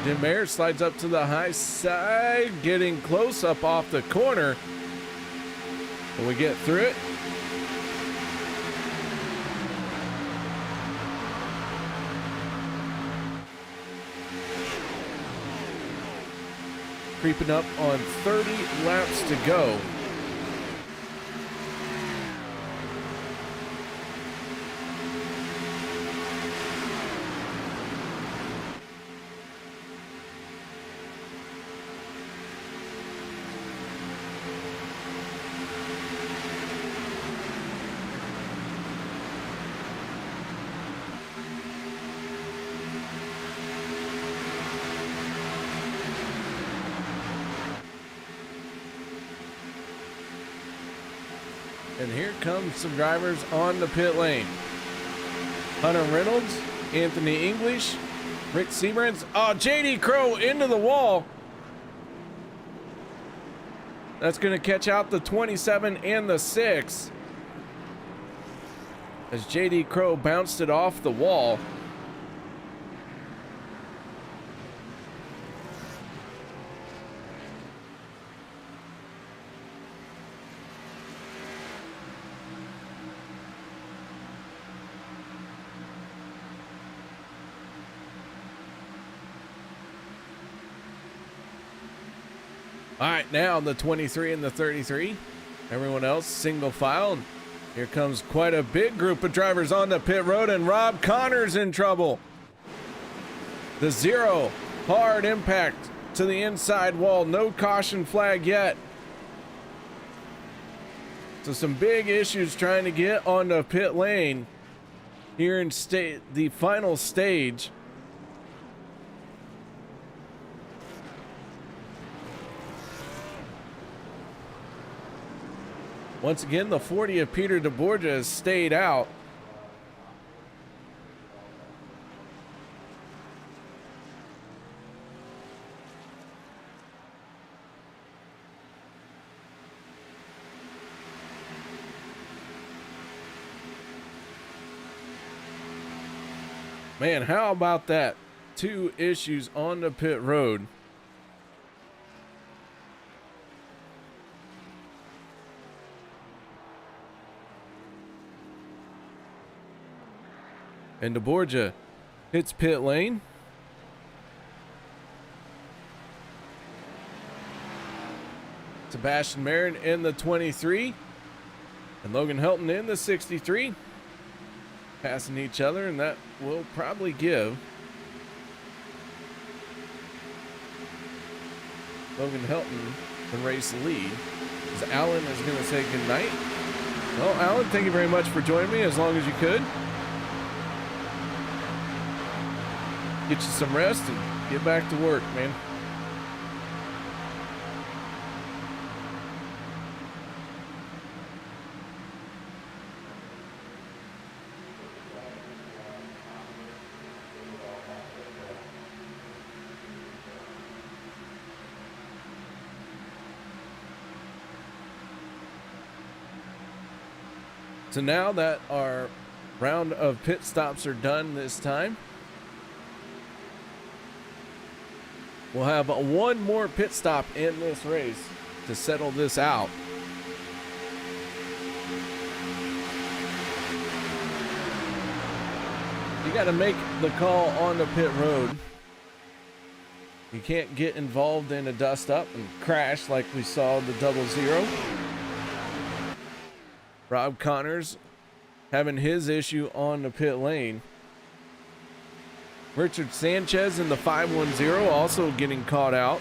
Jim Mayer slides up to the high side, getting close up off the corner. And we get through it. Creeping up on 30 laps to go. And here comes some drivers on the pit lane. Hunter Reynolds, Anthony English, Rick Seabrans. Oh, JD Crow into the wall. That's going to catch out the 27 and the 6. As JD Crow bounced it off the wall. All right, now the 23 and the 33. Everyone else single file. And here comes quite a big group of drivers on the pit road, and Rob Connor's in trouble. The 0, hard impact to the inside wall. No caution flag yet. So some big issues trying to get on the pit lane here in the final stage. Once again, the 40 of Peter DeBorgia has stayed out. Man, how about that? 2 issues on the pit road. And DeBorgia hits pit lane. Sebastian Marin in the 23. And Logan Helton in the 63. Passing each other, and that will probably give Logan Helton the race lead. As Alan is going to say goodnight. Well, Alan, thank you very much for joining me as long as you could. Get you some rest and get back to work, man. So now that our round of pit stops are done this time, we'll have one more pit stop in this race to settle this out. You got to make the call on the pit road. You can't get involved in a dust up and crash like we saw the 00. Rob Connors having his issue on the pit lane. Richard Sanchez in the 510 also getting caught out.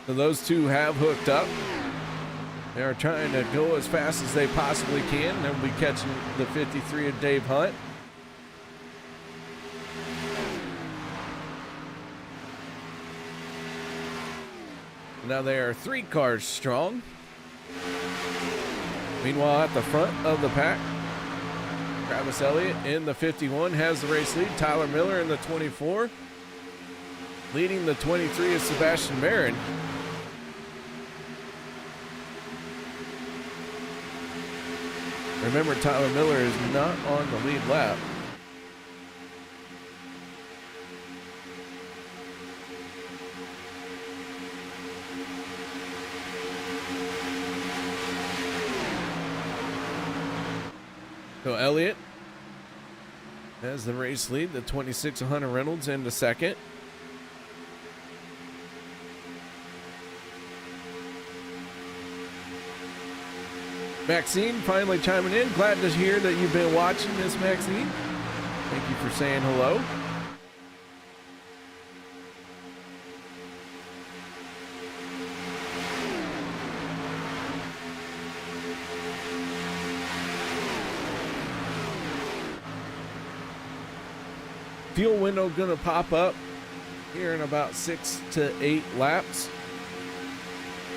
So those two have hooked up. They are trying to go as fast as they possibly can. They'll be catching the 53 of Dave Hunt. Now they are 3 cars strong. Meanwhile, at the front of the pack, Travis Elliott in the 51 has the race lead. Tyler Miller in the 24. Leading the 23 is Sebastian Marin. Remember, Tyler Miller is not on the lead lap. So Elliott has the race lead, the 26 of Hunter Reynolds into second. Maxine finally chiming in. Glad to hear that you've been watching this, Maxine. Thank you for saying hello. Fuel window gonna pop up here in about 6 to 8 laps.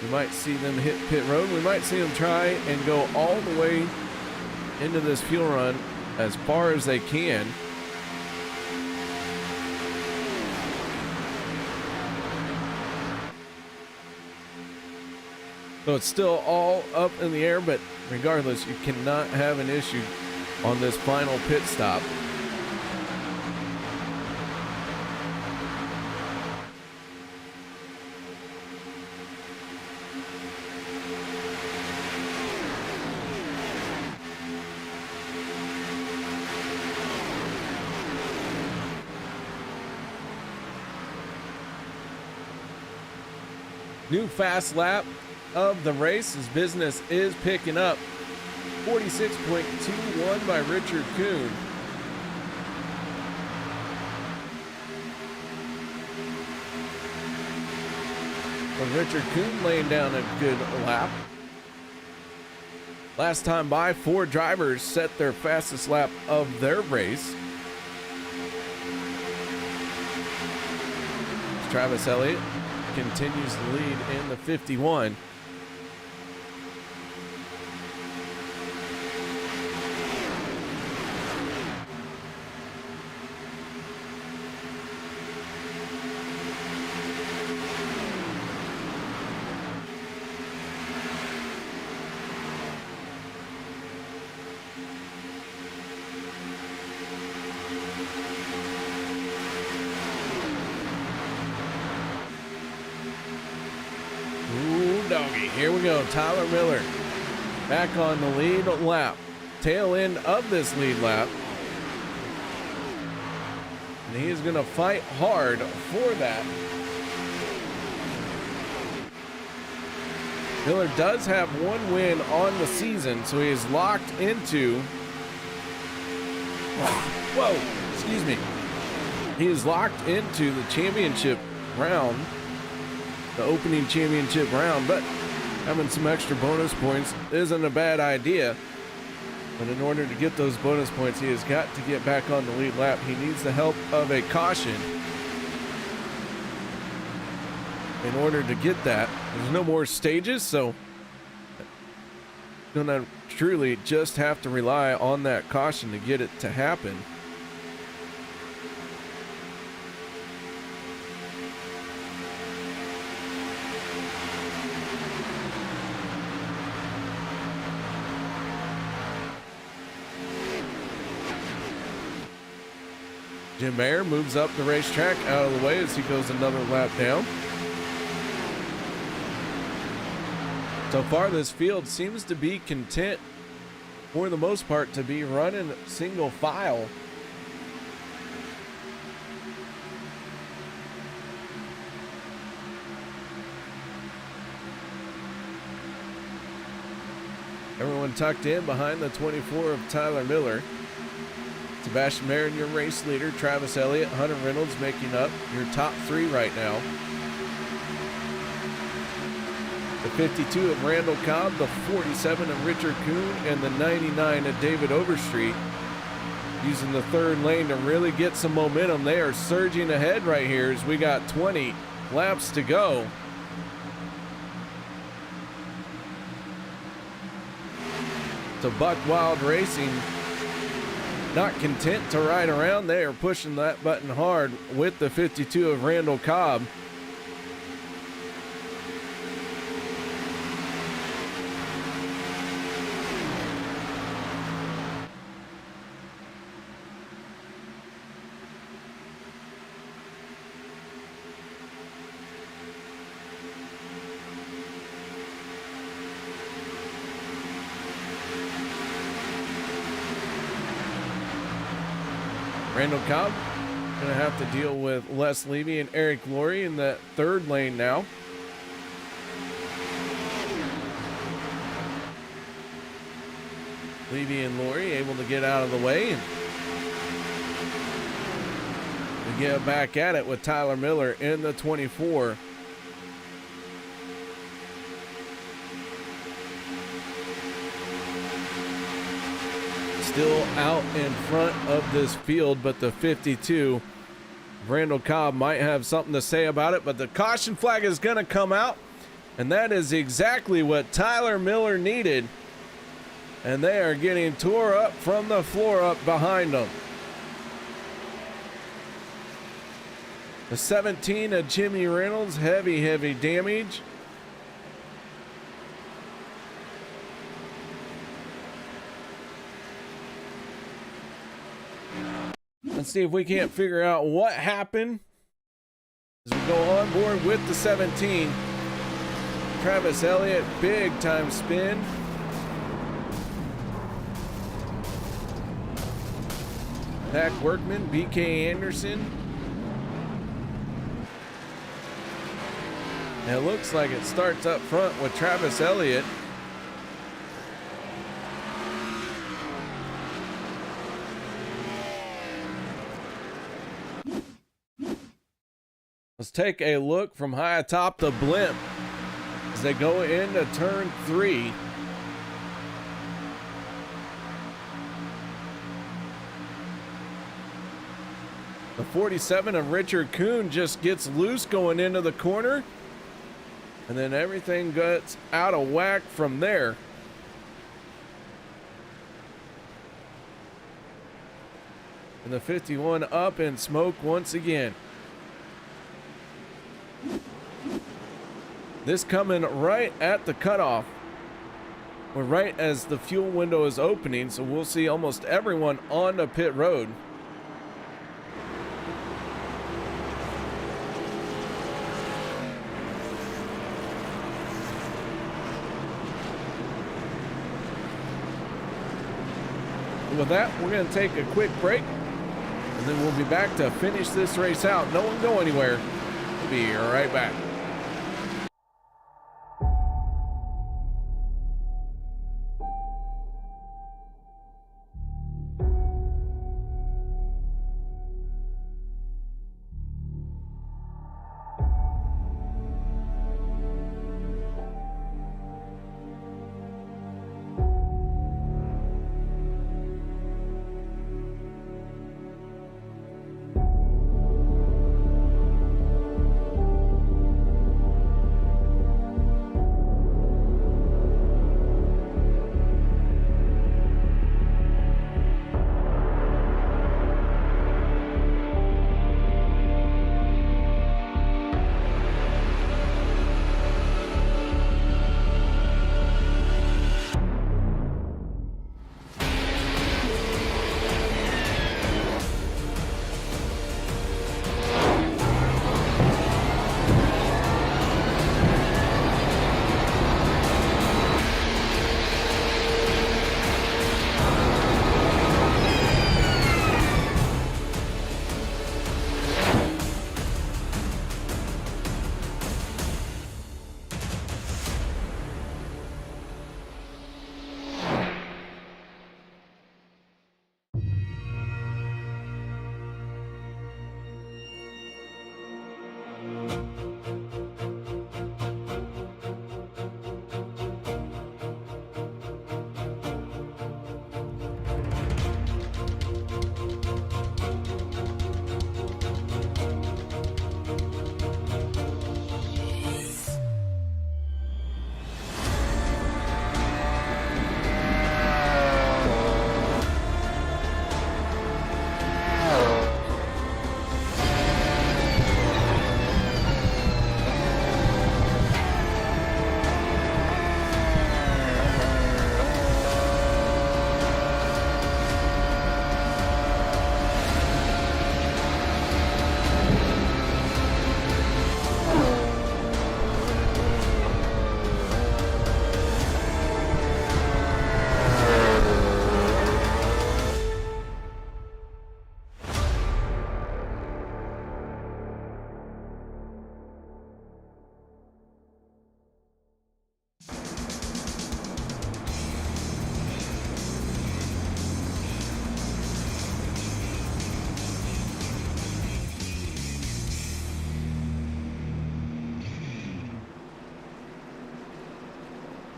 We might see them hit pit road. We might see them try and go all the way into this fuel run as far as they can. So it's still all up in the air, but regardless, you cannot have an issue on this final pit stop. New fast lap of the race. His business is picking up. 46.21 by Richard Kuhn. But Richard Kuhn laying down a good lap. Last time by, 4 drivers set their fastest lap of their race. Travis Elliott continues to lead in the 51. Here we go, Tyler Miller back on the lead lap, tail end of this lead lap, and he is going to fight hard for that. Miller does have 1 win on the season, so he is locked into, he is locked into the championship round, the opening championship round, but having some extra bonus points isn't a bad idea. But in order to get those bonus points, he has got to get back on the lead lap. He needs the help of a caution in order to get that. There's no more stages, so gonna truly just have to rely on that caution to get it to happen. Jim Mayer moves up the racetrack out of the way as he goes another lap down. So far, this field seems to be content, for the most part, to be running single file. Everyone tucked in behind the 24 of Tyler Miller. Sebastian Marin, your race leader. Travis Elliott, Hunter Reynolds making up your top 3 right now. The 52 of Randall Cobb, the 47 of Richard Kuhn, and the 99 of David Overstreet using the 3rd lane to really get some momentum. They are surging ahead right here as we got 20 laps to go. So Buck Wild Racing, not content to ride around, they are pushing that button hard with the 52 of Randall Cobb. Randall Cobb going to have to deal with Les Levy and Eric Laurie in that 3rd lane now. Levy and Laurie able to get out of the way and we get back at it with Tyler Miller in the 24. Still out in front of this field, but the 52, Randall Cobb, might have something to say about it, but the caution flag is going to come out, and that is exactly what Tyler Miller needed, and they are getting tore up from the floor up behind them. The 17 of Jimmy Reynolds, heavy damage. Let's see if we can't figure out what happened as we go on board with the 17. Travis Elliott, big time spin. Zach Workman, BK Anderson. And it looks like it starts up front with Travis Elliott. Let's take a look from high atop the blimp as they go into turn 3. The 47 of Richard Kuhn just gets loose going into the corner, and then everything gets out of whack from there. And the 51 up in smoke once again. This coming right at the cutoff, or right as the fuel window is opening, so we'll see almost everyone on the pit road. With that, we're going to take a quick break, and then we'll be back to finish this race out. No one go anywhere. We'll be right back.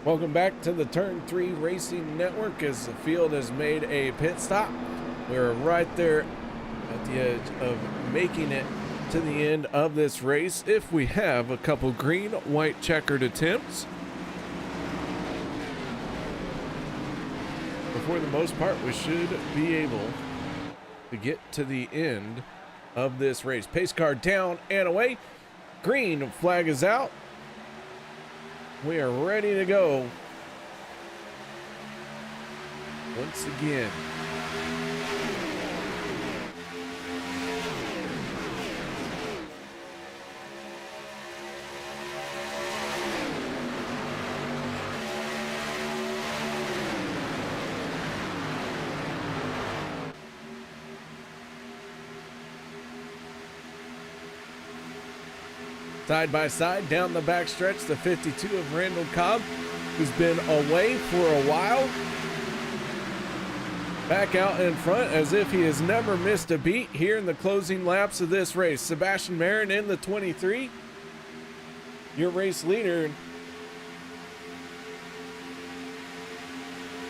Welcome back to the Turn 3 Racing Network as the field has made a pit stop. We're right there at the edge of making it to the end of this race. If we have a couple green, white checkered attempts, but for the most part, we should be able to get to the end of this race. Pace car down and away. Green flag is out. We are ready to go once again. Side by side down the backstretch, the 52 of Randall Cobb, who's been away for a while. Back out in front as if he has never missed a beat here in the closing laps of this race. Sebastian Marin in the 23. Your race leader,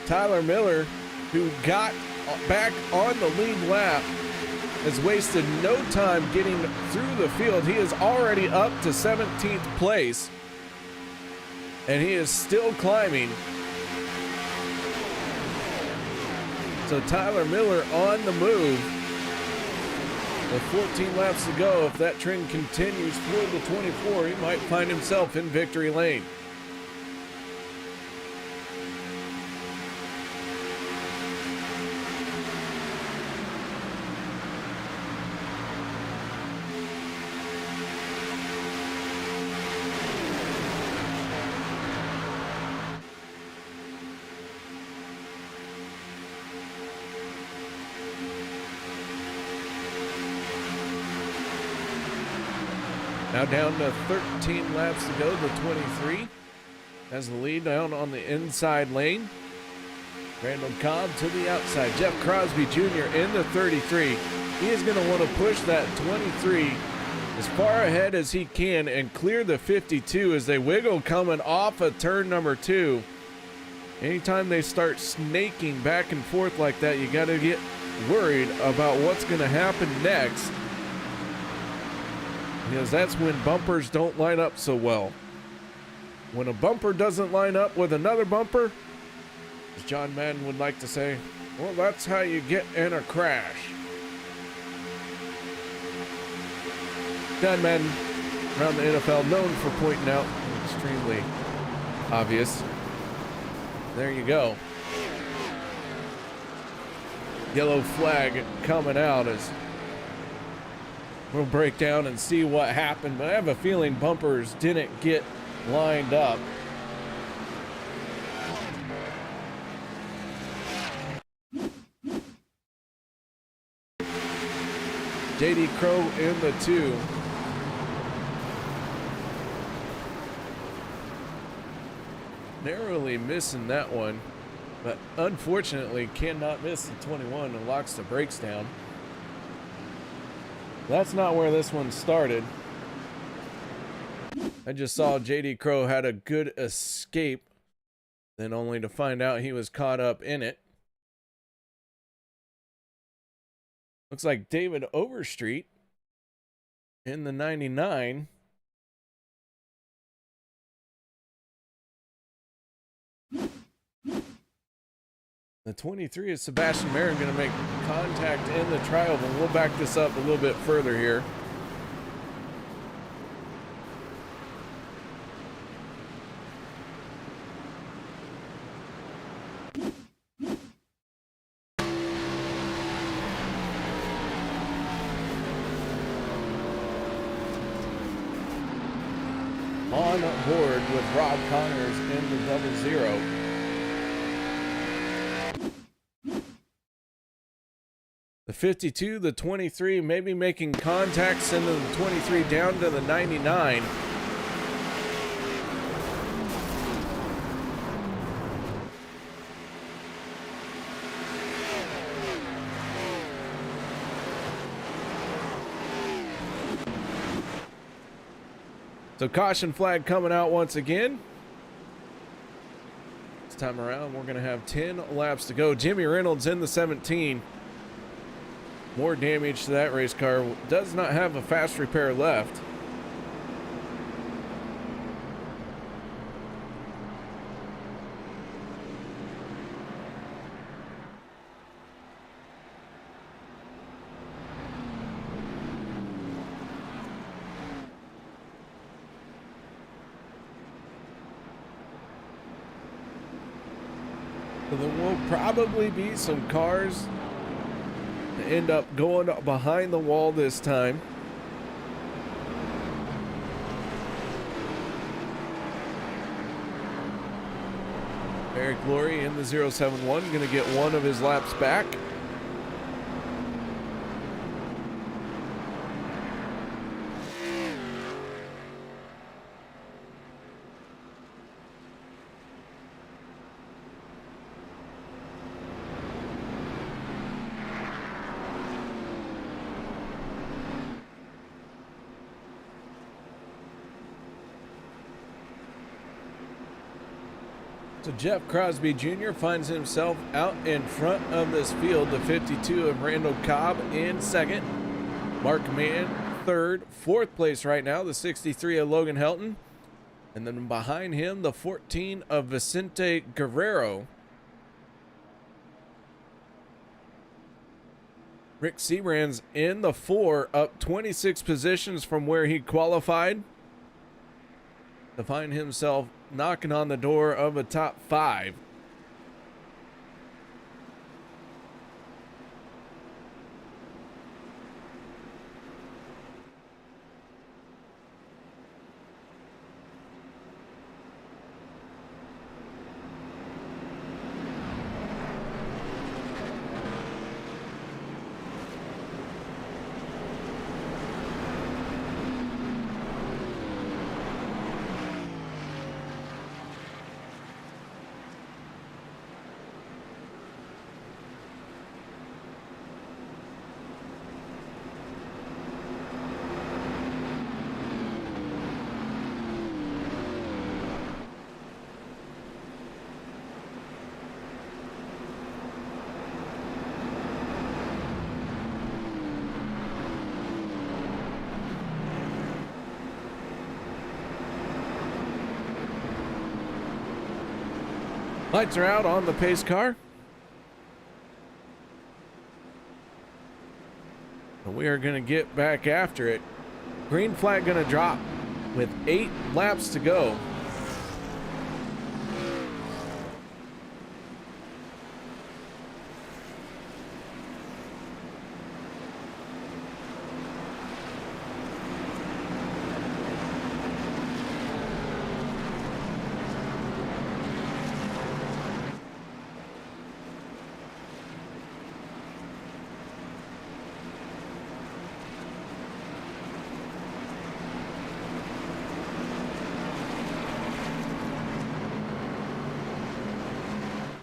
Tyler Miller, who got back on the lead lap, has wasted no time getting through the field. He is already up to 17th place, and he is still climbing. So Tyler Miller on the move. With 14 laps to go, if that trend continues through the 24, he might find himself in victory lane. Now down to 13 laps to go, the 23 has the lead down on the inside lane. Randall Cobb to the outside. Jeff Crosby Jr. in the 33. He is going to want to push that 23 as far ahead as he can and clear the 52 as they wiggle coming off of turn number 2. Anytime they start snaking back and forth like that, you got to get worried about what's going to happen next, because that's when bumpers don't line up so well. When a bumper doesn't line up with another bumper, as John Madden would like to say, well, that's how you get in a crash. John Madden, around the NFL, known for pointing out extremely obvious. There you go. Yellow flag coming out as we'll break down and see what happened, but I have a feeling bumpers didn't get lined up. JD Crow in the 2. Narrowly missing that one, but unfortunately cannot miss the 21 and locks the brakes down. That's not where this one started. I just saw JD Crow had a good escape, then only to find out he was caught up in it. Looks like David Overstreet in the 99. The 23 is Sebastian Marin going to make contact in the tri-oval. We'll back this up a little bit further here. On board with Rob Connors in the 00. The 52, the 23, maybe making contact, sending the 23 down to the 99. So caution flag coming out once again. This time around, we're going to have 10 laps to go. Jimmy Reynolds in the 17. More damage to that race car. Does not have a fast repair left. So there will probably be some cars that end up going behind the wall this time. Eric Laurie in the 071 going to get one of his laps back. So Jeff Crosby Jr. finds himself out in front of this field. The 52 of Randall Cobb in second. Mark Mann third. Fourth place right now, the 63 of Logan Helton. And then behind him, the 14 of Vicente Guerrero. Rick Seabrand's in the 4, up 26 positions from where he qualified to find himself knocking on the door of a top 5. Lights are out on the pace car. And we are going to get back after it. Green flag going to drop with 8 laps to go.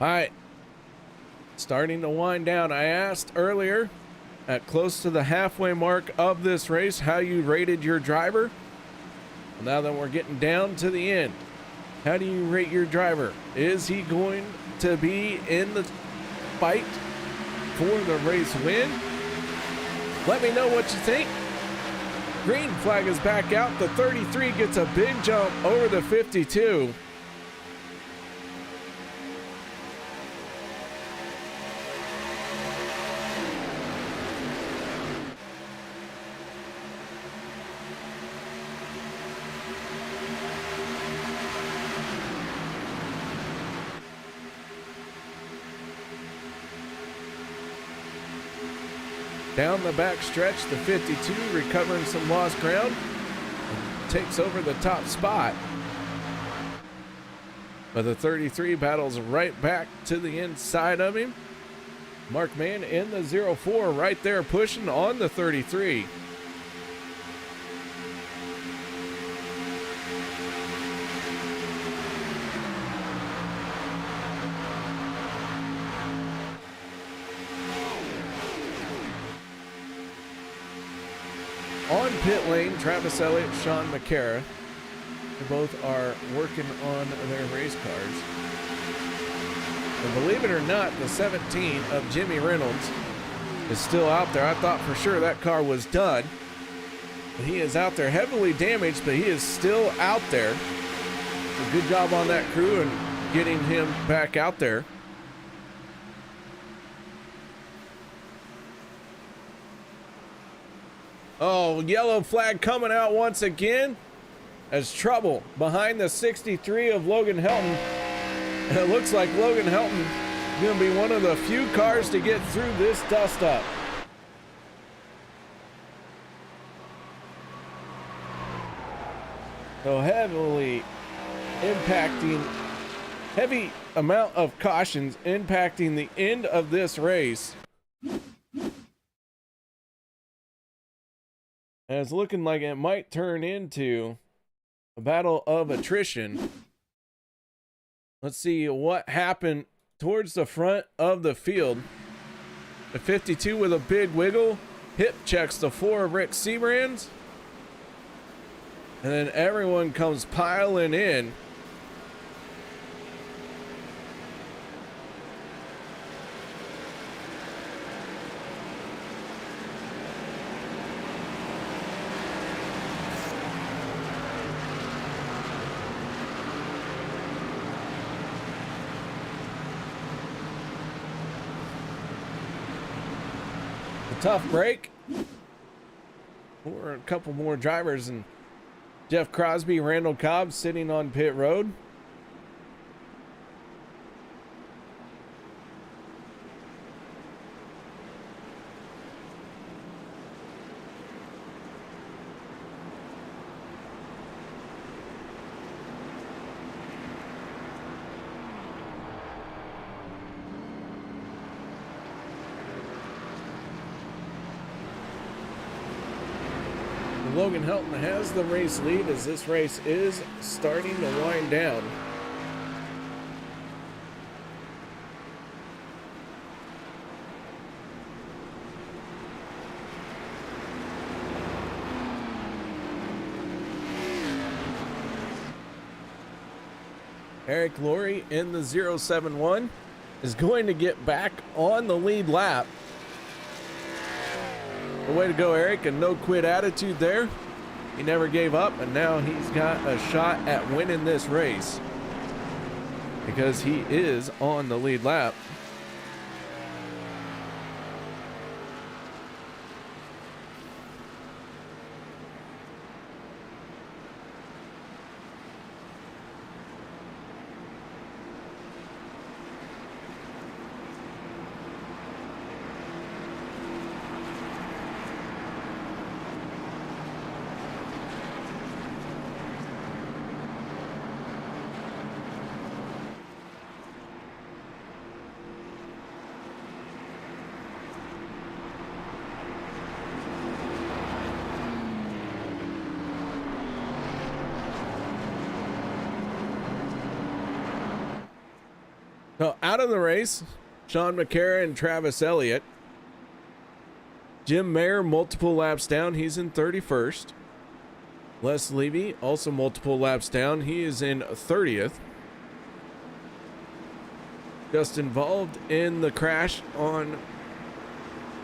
All right, starting to wind down. I asked earlier at close to the halfway mark of this race how you rated your driver. Well, now that we're getting down to the end, how do you rate your driver? Is he going to be in the fight for the race win? Let me know what you think. Green flag is back out. The 33 gets a big jump over the 52. Down the back stretch, the 52 recovering some lost ground, takes over the top spot. But the 33 battles right back to the inside of him. Mark Mann in the 04 right there pushing on the 33. On pit lane, Travis Elliott, Sean McCara. They both are working on their race cars. And believe it or not, the 17 of Jimmy Reynolds is still out there. I thought for sure that car was done. But he is out there, heavily damaged, but he is still out there. A good job on that crew and getting him back out there. Oh, yellow flag coming out once again as trouble behind the 63 of Logan Helton. And it looks like Logan Helton is going to be one of the few cars to get through this dust up. So heavy amount of cautions impacting the end of this race. And it's looking like it might turn into a battle of attrition. Let's see what happened towards the front of the field. The 52 with a big wiggle. Hip checks the 4 of Rick Seabrand's. And then everyone comes piling in. tough break for a couple more drivers, and Jeff Crosby, Randall Cobb sitting on pit road. Logan Helton has the race lead as this race is starting to wind down. Eric Laurie in the 071 is going to get back on the lead lap. The way to go, Eric, and no quit attitude there. He never gave up, and now he's got a shot at winning this race because he is on the lead lap. So out of the race, Sean McCarra and Travis Elliott. Jim Mayer, multiple laps down. He's in 31st. Les Levy, also multiple laps down. He is in 30th. Just involved in the crash on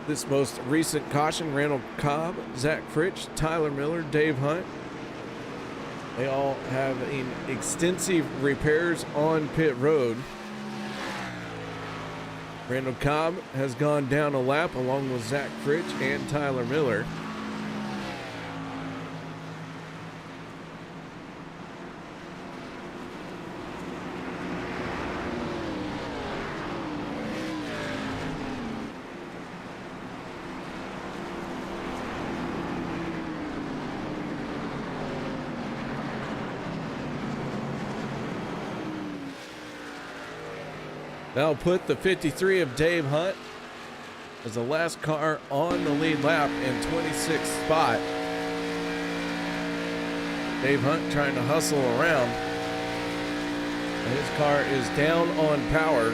this most recent caution, Randall Cobb, Zach Fritsch, Tyler Miller, Dave Hunt. They all have extensive repairs on pit road. Randall Cobb has gone down a lap along with Zach Fritsch and Tyler Miller. That'll put the 53 of Dave Hunt as the last car on the lead lap in 26th spot. Dave Hunt trying to hustle around. His car is down on power.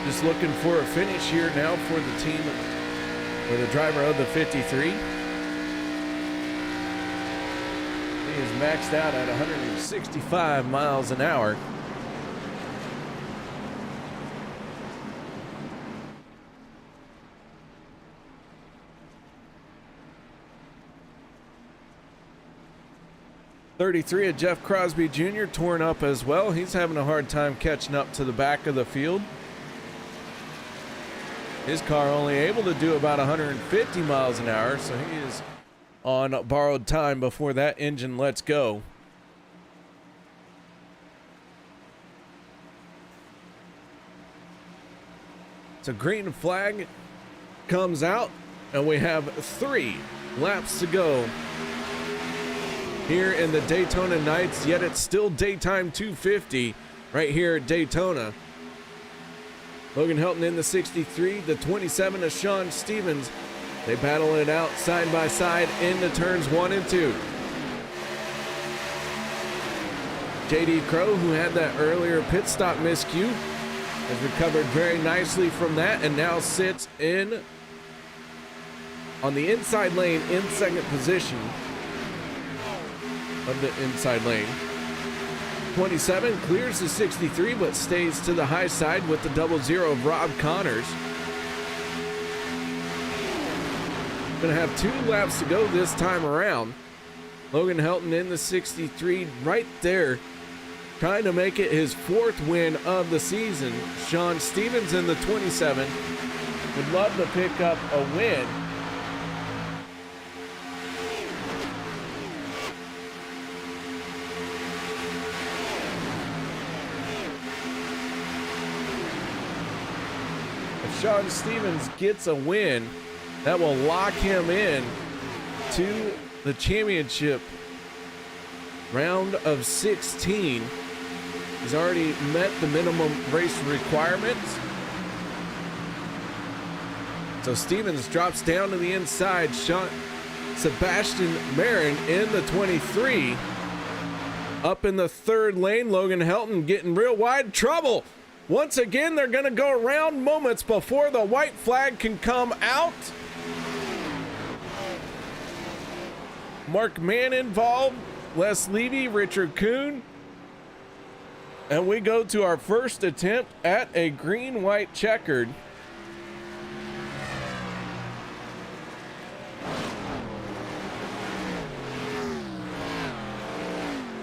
Just looking for a finish here now for the team, for the driver of the 53. He is maxed out at 165 miles an hour. .33 of Jeff Crosby Jr. torn up as well. He's having a hard time catching up to the back of the field. His car only able to do about 150 miles an hour, so he is on borrowed time before that engine lets go. So green flag comes out, and we have 3 laps to go here in the Daytona Nights, yet it's still daytime 250 right here at Daytona. Logan Helton in the 63, the 27 of Sean Stevens. They battle it out side by side into turns 1 and 2. JD Crow, who had that earlier pit stop miscue, has recovered very nicely from that and now sits in on the inside lane in second position of the inside lane. 27 clears the 63 but stays to the high side with the 00 of Rob Connors. Gonna have 2 laps to go this time around. Logan Helton in the 63 right there trying to make it his 4th win of the season. Sean Stevens in the 27 would love to pick up a win. If Sean Stevens gets a win, that will lock him in to the championship round of 16. He's already met the minimum race requirements. So Stevens drops down to the inside. Sebastian Marin in the 23. Up in the 3rd lane, Logan Helton getting real wide. Trouble. Once again, they're going to go around moments before the white flag can come out. Mark Mann involved, Les Levy, Richard Kuhn. And we go to our first attempt at a green-white checkered.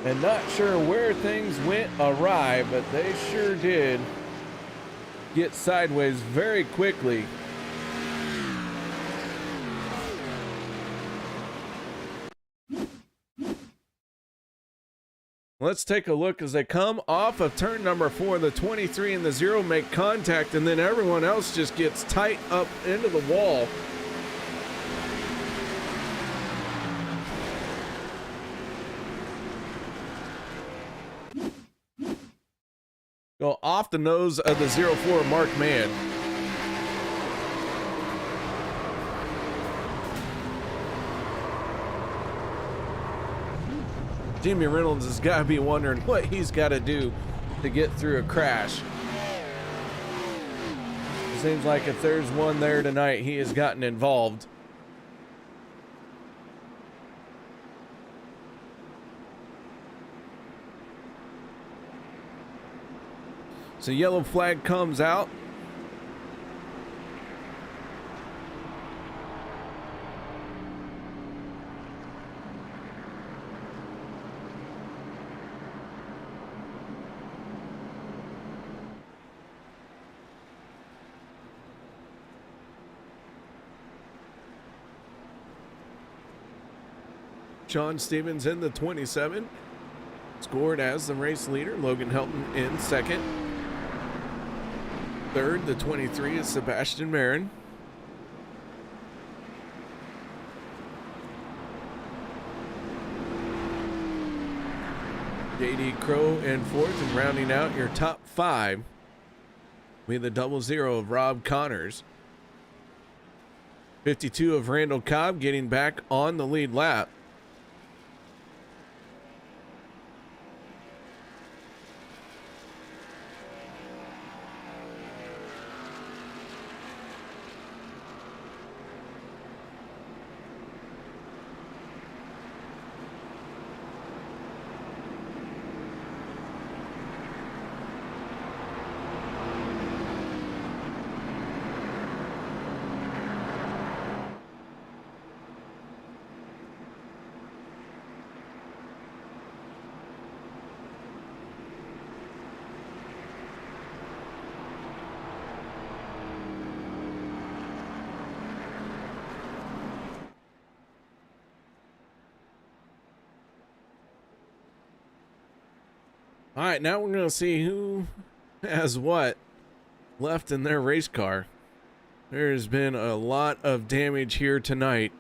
And not sure where things went awry, but they sure did get sideways very quickly. Let's take a look as they come off of turn number 4. The 23 and the 0 make contact, and then everyone else just gets tight up into the wall. Go off the nose of the 04 Mark Mann. Jimmy Reynolds has got to be wondering what he's got to do to get through a crash. It seems like if there's one there tonight, he has gotten involved. So yellow flag comes out. Sean Stevens in the 27 scored as the race leader. Logan Helton in 2nd. 3rd, the 23 is Sebastian Marin. JD Crow in 4th, and rounding out your top 5 with the 00 of Rob Connors. 52 of Randall Cobb getting back on the lead lap. All right, now we're going to see who has what left in their race car. There's been a lot of damage here tonight.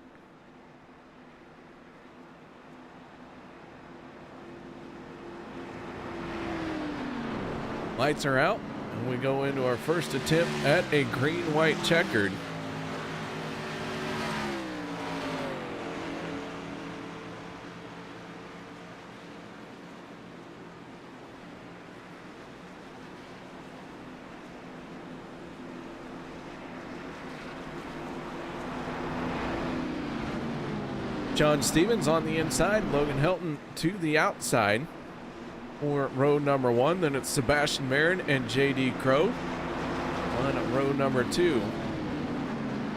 Lights are out, and we go into our first attempt at a green-white checkered. John Stevens on the inside, Logan Helton to the outside for row number 1. Then it's Sebastian Marin and JD Crow on row number 2.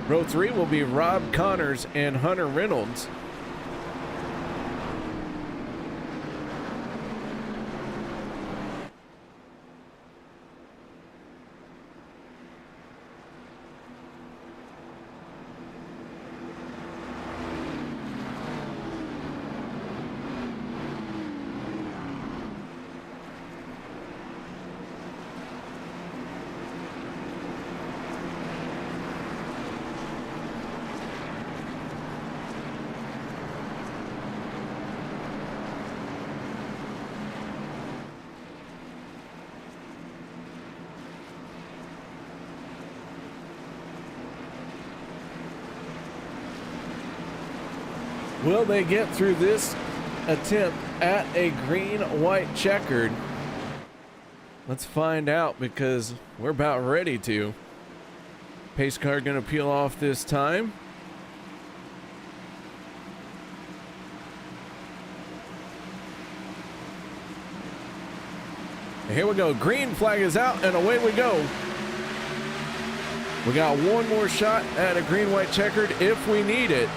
Row 3 will be Rob Connors and Hunter Reynolds. Will they get through this attempt at a green-white checkered? Let's find out, because we're about ready to. Pace car gonna peel off this time. Here we go. Green flag is out, and away we go. We got one more shot at a green-white checkered if we need it.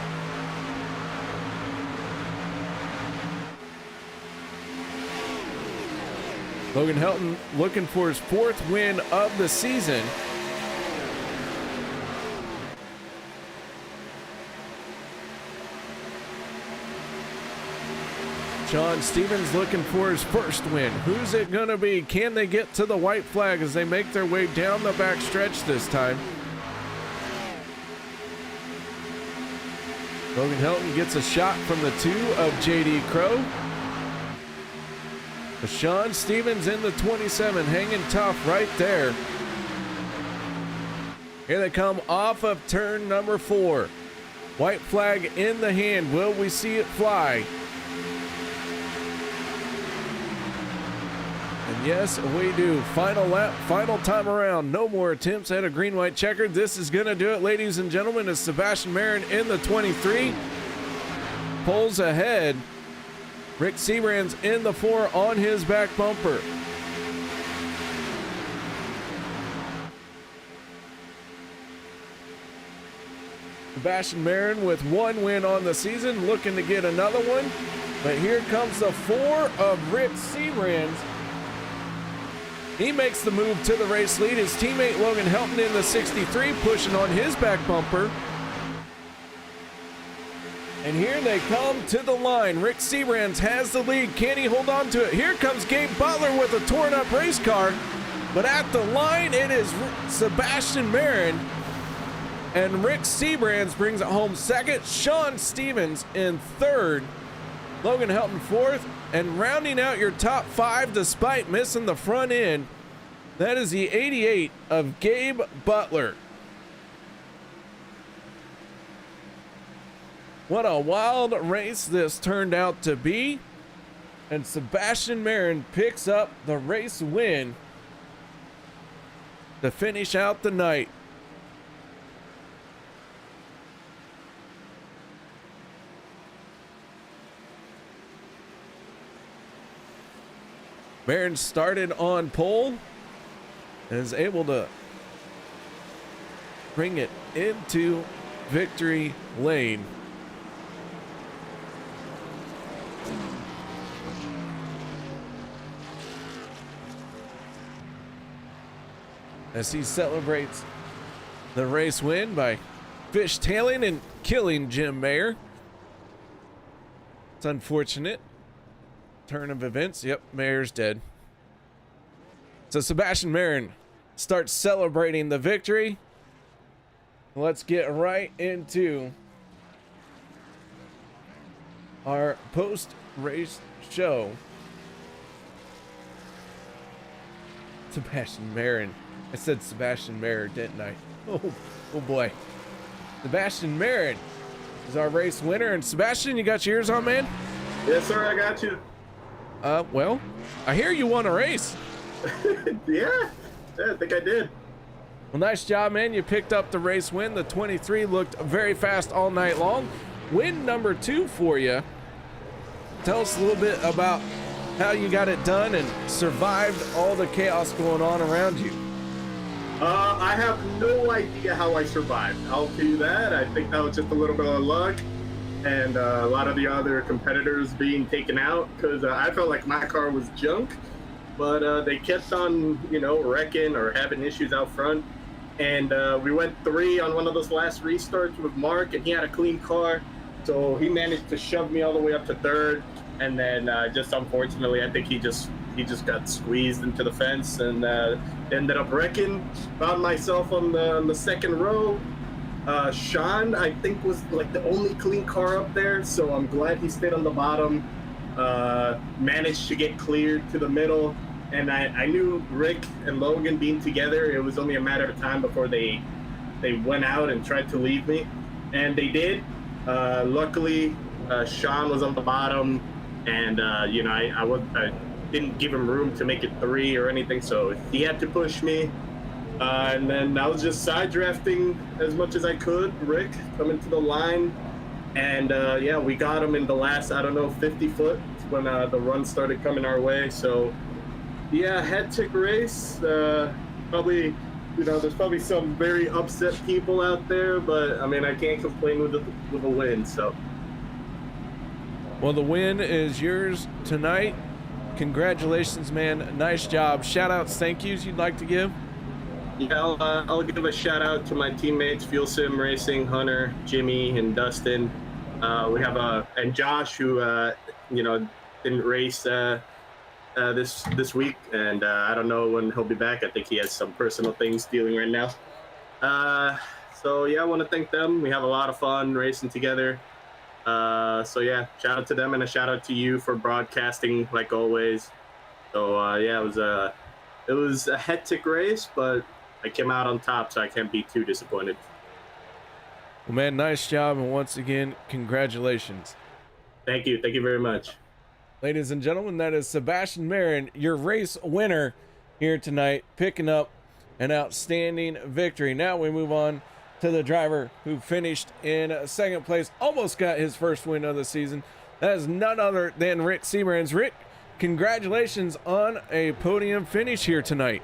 Logan Helton looking for his 4th win of the season. Sean Stevens looking for his 1st win. Who's it gonna be? Can they get to the white flag as they make their way down the back stretch this time? Logan Helton gets a shot from the 2 of JD Crow. But Sean Stevens in the 27, hanging tough right there. Here they come off of turn number 4. White flag in the hand. Will we see it fly? And yes, we do. Final lap, final time around. No more attempts at a green-white checkered. This is going to do it, ladies and gentlemen, as Sebastian Marin in the 23 pulls ahead. Rick Seabrand's in the 4 on his back bumper. Sebastian Marin with 1 win on the season, looking to get another one. But here comes the 4 of Rick Seabrand's. He makes the move to the race lead. His teammate Logan Helton in the 63 pushing on his back bumper. And here they come to the line. Rick Seabrands has the lead. Can he hold on to it? Here comes Gabe Butler with a torn up race car. But at the line, it is Sebastian Marin. And Rick Seabrands brings it home 2nd. Sean Stevens in 3rd. Logan Helton 4th. And rounding out your top 5 despite missing the front end, that is the 88 of Gabe Butler. What a wild race this turned out to be. And Sebastian Marin picks up the race win to finish out the night. Marin started on pole and is able to bring it into victory lane. As he celebrates the race win by fishtailing and killing Jim Mayer. It's unfortunate. Turn of events. Yep, Mayer's dead. So Sebastian Marin starts celebrating the victory. Let's get right into our post-race show. Sebastian Marin. I said Sebastian Mayer, didn't I? Oh boy. Sebastian Marin is our race winner. And Sebastian, you got your ears on, man? Yes, sir, I got you. Well, I hear you won a race. Yeah, I think I did. Well, nice job, man. You picked up the race win. The 23 looked very fast all night long. Win number 2 for you. Tell us a little bit about how you got it done and survived all the chaos going on around you. I have no idea how I survived. I'll tell you that. I think that was just a little bit of luck and a lot of the other competitors being taken out because I felt like my car was junk, but they kept on, wrecking or having issues out front. And we went 3 on one of those last restarts with Mark, and he had a clean car. So he managed to shove me all the way up to 3rd. And then just unfortunately, I think he just got squeezed into the fence and ended up wrecking. Found myself on the 2nd row. Sean, I think, was like the only clean car up there, so I'm glad he stayed on the bottom. Managed to get cleared to the middle, and I knew Rick and Logan being together, it was only a matter of time before they went out and tried to leave me, and they did. Luckily, Sean was on the bottom, and you know, I didn't give him room to make it 3 or anything, so he had to push me. And then I was just side drafting as much as I could. Rick coming to the line, and yeah, we got him in the last, I don't know, 50 foot when the run started coming our way. So yeah, hectic race. Probably, you know, there's probably some very upset people out there, but I mean, I can't complain with a win. So. Well, the win is yours tonight. Congratulations, man. Nice job. Shout outs, thank yous you'd like to give? Yeah, I'll give a shout out to my teammates, Fuel Sim Racing, Hunter, Jimmy, and Dustin. We have and Josh, who you know, didn't race this week, and I don't know when he'll be back. I think he has some personal things dealing right now. So yeah, I want to thank them. We have a lot of fun racing together. So yeah, shout out to them, and a shout out to you for broadcasting like always. So yeah, it was a hectic race, but I came out on top, so I can't be too disappointed. Well, man, nice job, and once again, congratulations. Thank you very much. Ladies and gentlemen, that is Sebastian Marin, your race winner here tonight, picking up an outstanding victory. Now we move on to the driver who finished in second place, almost got his first win of the season. That is none other than Rick Seabrans. Rick, congratulations on a podium finish here tonight.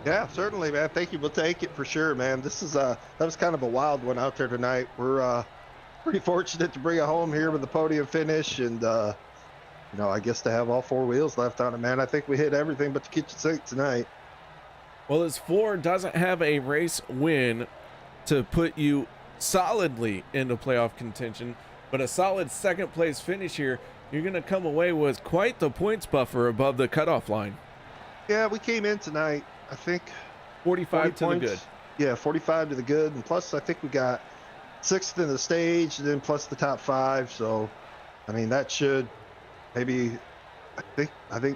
Yeah, certainly, man. Thank you. We'll take it for sure, man. This is that was kind of a wild one out there tonight. We're pretty fortunate to bring it home here with the podium finish, and you know, I guess to have all 4 wheels left on it, man. I think we hit everything but the kitchen sink tonight. Well, this floor doesn't have a race win to put you solidly into playoff contention, but a solid second place finish here, you're going to come away with quite the points buffer above the cutoff line. Yeah, we came in tonight, I think 45 to points. the good. Yeah, 45 to the good, and plus I think we got 6th in the stage, and then plus the top 5. So I mean, that should maybe, I think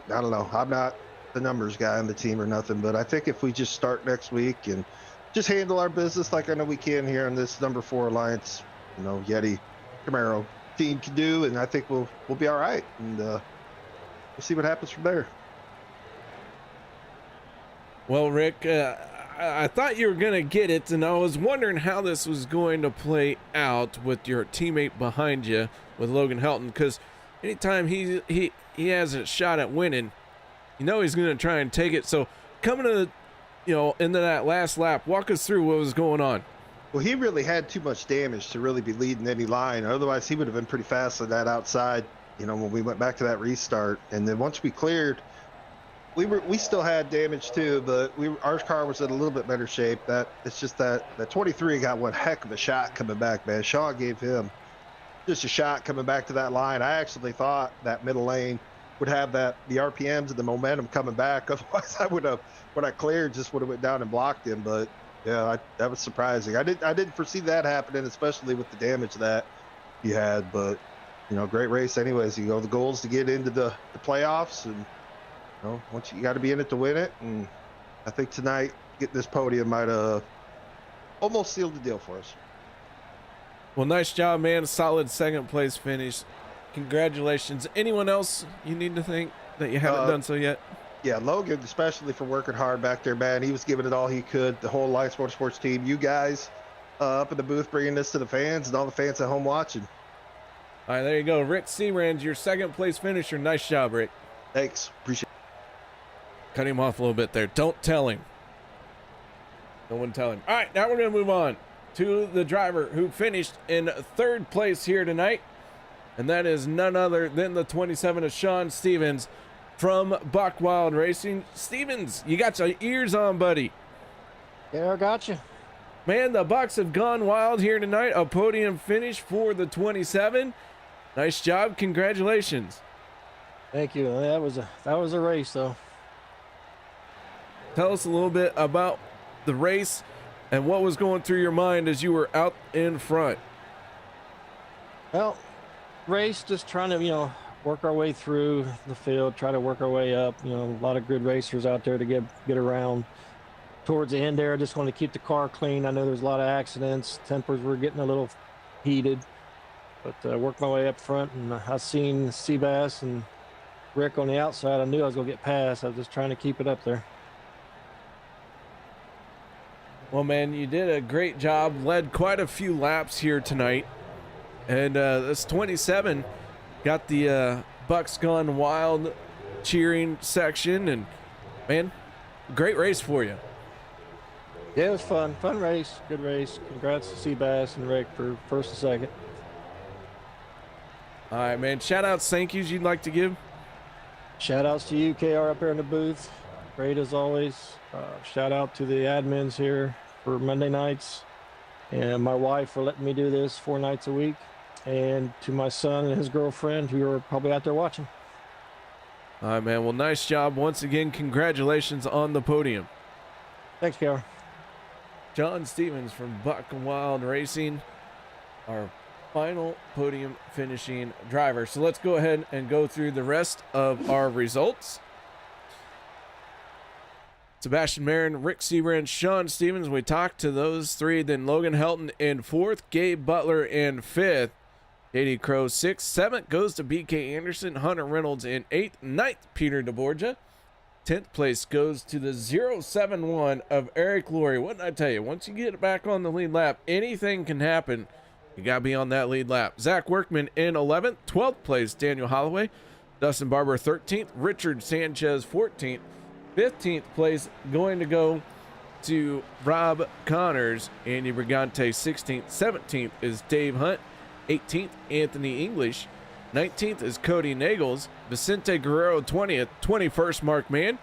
I don't know, I'm not the numbers guy on the team or nothing, but I think if we just start next week and just handle our business like I know we can here on this number 4 Alliance, you know, Yeti Camaro team can do, and I think we'll be all right, and we'll see what happens from there. Well, Rick, I thought you were going to get it, and I was wondering how this was going to play out with your teammate behind you, with Logan Helton, because anytime he has a shot at winning, you know he's going to try and take it. So coming to, you know, into that last lap, walk us through what was going on. Well, he really had too much damage to really be leading any line. Otherwise, he would have been pretty fast on that outside, you know, when we went back to that restart. And then once we cleared, we still had damage too, but our car was in a little bit better shape. It's just that 23 got one heck of a shot coming back, man. Shaw gave him just a shot coming back to that line. I actually thought that middle lane would have the RPMs and the momentum coming back. Otherwise, I would have, when I cleared, just would have went down and blocked him. But yeah, that was surprising. I didn't foresee that happening, especially with the damage that he had. But you know, great race anyways. You know, the goal is to get into the playoffs, and you know, once you got to be in it to win it. And I think tonight getting this podium might have almost sealed the deal for us. Well, nice job, man. Solid second place finish. Congratulations. Anyone else you need to thank that you haven't done so yet? Yeah, Logan, especially for working hard back there, man. He was giving it all he could. The whole Alliance Motorsports team, you guys up in the booth bringing this to the fans and all the fans at home watching. All right, there you go. Rick Searand, your second place finisher. Nice job, Rick. Thanks. Appreciate it. Cut him off a little bit there. Don't tell him. No one tell him. All right, now we're going to move on to the driver who finished in third place here tonight. And that is none other than the 27 of Sean Stevens from Buckwild Racing. Stevens, you got your ears on, buddy. Yeah, I got you. Man, the Bucks have gone wild here tonight. A podium finish for the 27. Nice job. Congratulations. Thank you. That was a race, though. Tell us a little bit about the race and what was going through your mind as you were out in front. Well, race, just trying to, you know, work our way through the field, try to work our way up. You know, a lot of good racers out there to get around. Towards the end there, I just wanted to keep the car clean. I know there's a lot of accidents. Tempers were getting a little heated. but worked my way up front, and I seen Seabass and Rick on the outside. I knew I was going to get past. I was just trying to keep it up there. Well, man, you did a great job. Led quite a few laps here tonight. And this 27 got the Bucks Gone Wild cheering section. And, man, great race for you. Yeah, it was fun. Fun race. Good race. Congrats to Seabass and Rick for first and second. All right, man. Shout-outs, thank yous you'd like to give? Shout-outs to you, KR, up here in the booth. Great as always. Shout-out to the admins here for Monday nights. And my wife for letting me do this 4 nights a week. And to my son and his girlfriend who are probably out there watching. All right, man. Well, nice job. Once again, congratulations on the podium. Thanks, KR. John Stevens from Buck Wild Racing, our final podium finishing driver. So let's go ahead and go through the rest of our results. Sebastian Marin, Rick Seabrand, Sean Stevens. We talked to those three. Then Logan Helton in 4th, Gabe Butler in 5th, Katie Crow 6th, 7th goes to BK Anderson, Hunter Reynolds in 8th, 9th Peter DeBorgia, 10th place goes to the 071 of Eric Laurie. What did I tell you? Once you get back on the lead lap, anything can happen. You got to be on that lead lap. Zach Workman in 11th. 12th place, Daniel Holloway. Dustin Barber 13th. Richard Sanchez 14th. 15th place going to go to Rob Connors. Andy Brigante 16th. 17th is Dave Hunt. 18th, Anthony English. 19th is Cody Nagels. Vicente Guerrero 20th. 21st, Mark Mann.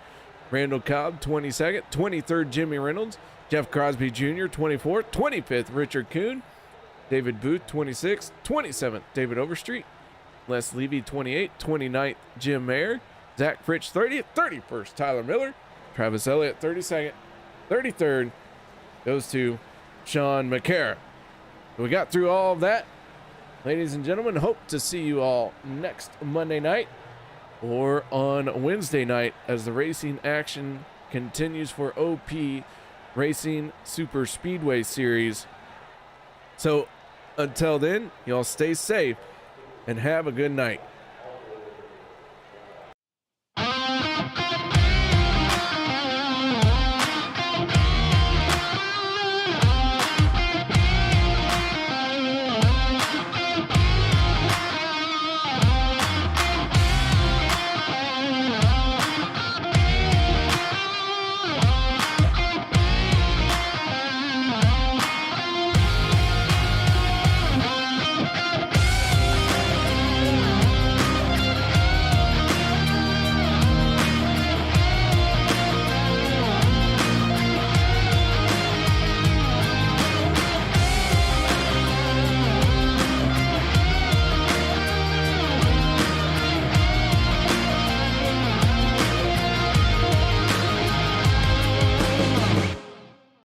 Randall Cobb 22nd. 23rd, Jimmy Reynolds. Jeff Crosby Jr. 24th. 25th, Richard Kuhn. David Booth 26th. 27th, David Overstreet. Les Levy 28th. 29th, Jim Mayer. Zach Fritsch 30th. 31st, Tyler Miller. Travis Elliott 32nd. 33rd goes to Sean McCara. We got through all of that. Ladies and gentlemen, hope to see you all next Monday night or on Wednesday night as the racing action continues for OP Racing Super Speedway Series. So until then, y'all stay safe and have a good night.